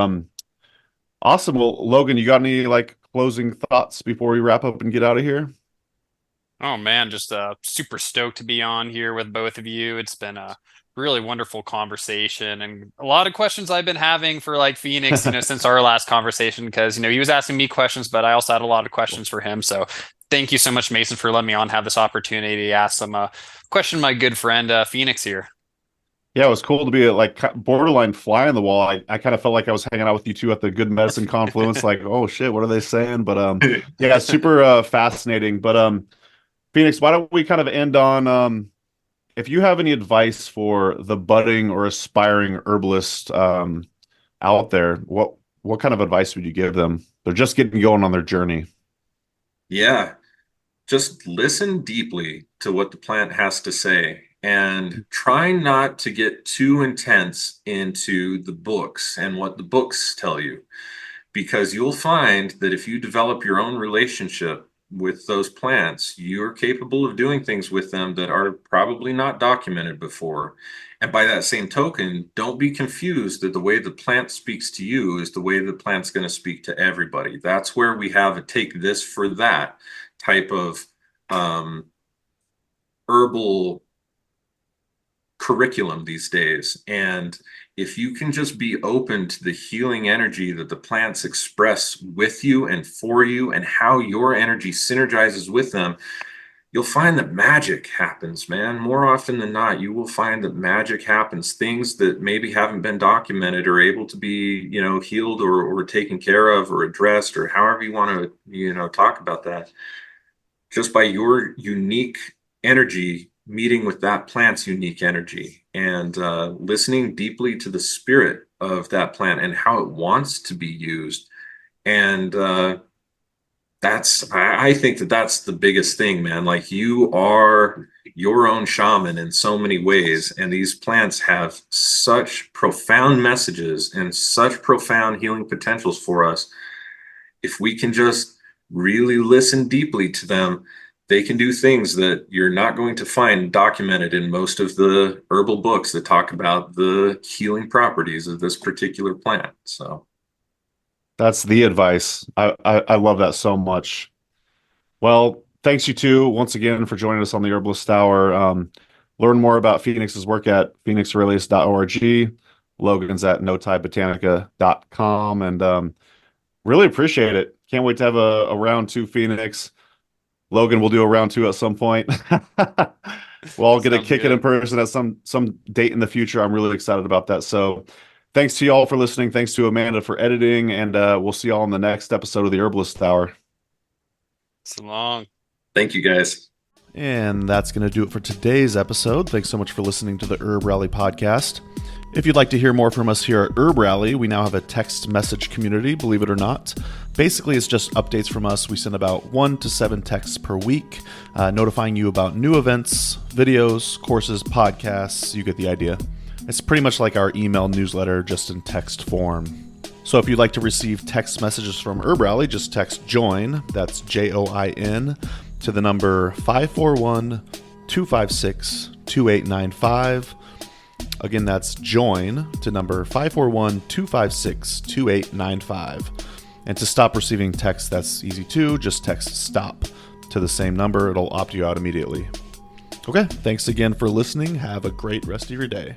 awesome. Well, Logan, you got any like closing thoughts before we wrap up and get out of here? Oh man, just super stoked to be on here with both of you. It's been a really wonderful conversation, and a lot of questions I've been having for like Phoenix, since our last conversation, because he was asking me questions, but I also had a lot of questions for him. So thank you so much, Mason, for letting me on, have this opportunity to ask some question my good friend Phoenix here. Yeah, it was cool to be like borderline fly on the wall. I kind of felt like I was hanging out with you two at the Good Medicine Confluence. Like, oh shit, what are they saying? But yeah, super fascinating. But Phoenix, why don't we kind of end on if you have any advice for the budding or aspiring herbalist out there, what kind of advice would you give them? They're just getting going on their journey. yeah, just listen deeply to what the plant has to say, and try not to get too intense into the books and what the books tell you, because you'll find that if you develop your own relationship with those plants, you're capable of doing things with them that are probably not documented before. And by that same token, don't be confused that the way the plant speaks to you is the way the plant's going to speak to everybody. That's where we have a take this for that type of herbal curriculum these days. And if you can just be open to the healing energy that the plants express with you and for you, and how your energy synergizes with them, you'll find that magic happens, man. More often than not, you will find that magic happens. Things that maybe haven't been documented or able to be, healed or taken care of or addressed, or however you want to, talk about that, just by your unique energy meeting with that plant's unique energy, and listening deeply to the spirit of that plant and how it wants to be used. And I think that's the biggest thing, man. Like, you are your own shaman in so many ways, and these plants have such profound messages and such profound healing potentials for us. If we can just really listen deeply to them, they can do things that you're not going to find documented in most of the herbal books that talk about the healing properties of this particular plant. So That's the advice. I love that so much. Well, thanks you two once again for joining us on the Herbalist Hour. Learn more about Phoenix's work at phoenixaurelius.org. Logan's at notiebotanica.com, and really appreciate it. Can't wait to have a round two, Phoenix. Logan, we'll do a round two at some point. We'll all get to kick it in person at some date in the future. I'm really excited about that. So thanks to you all for listening. Thanks to Amanda for editing, and we'll see you all in the next episode of the Herbalist Hour. So long. Thank you, guys. And that's going to do it for today's episode. Thanks so much for listening to the HerbRally podcast. If you'd like to hear more from us here at HerbRally, we now have a text message community, believe it or not. Basically, it's just updates from us. We send about 1 to 7 texts per week, notifying you about new events, videos, courses, podcasts. You get the idea. It's pretty much like our email newsletter, just in text form. So if you'd like to receive text messages from HerbRally, just text JOIN, that's JOIN, to the number 541-256-2895. Again, that's JOIN to number 541-256-2895. And to stop receiving text, that's easy too. Just text STOP to the same number. It'll opt you out immediately. Okay, thanks again for listening. Have a great rest of your day.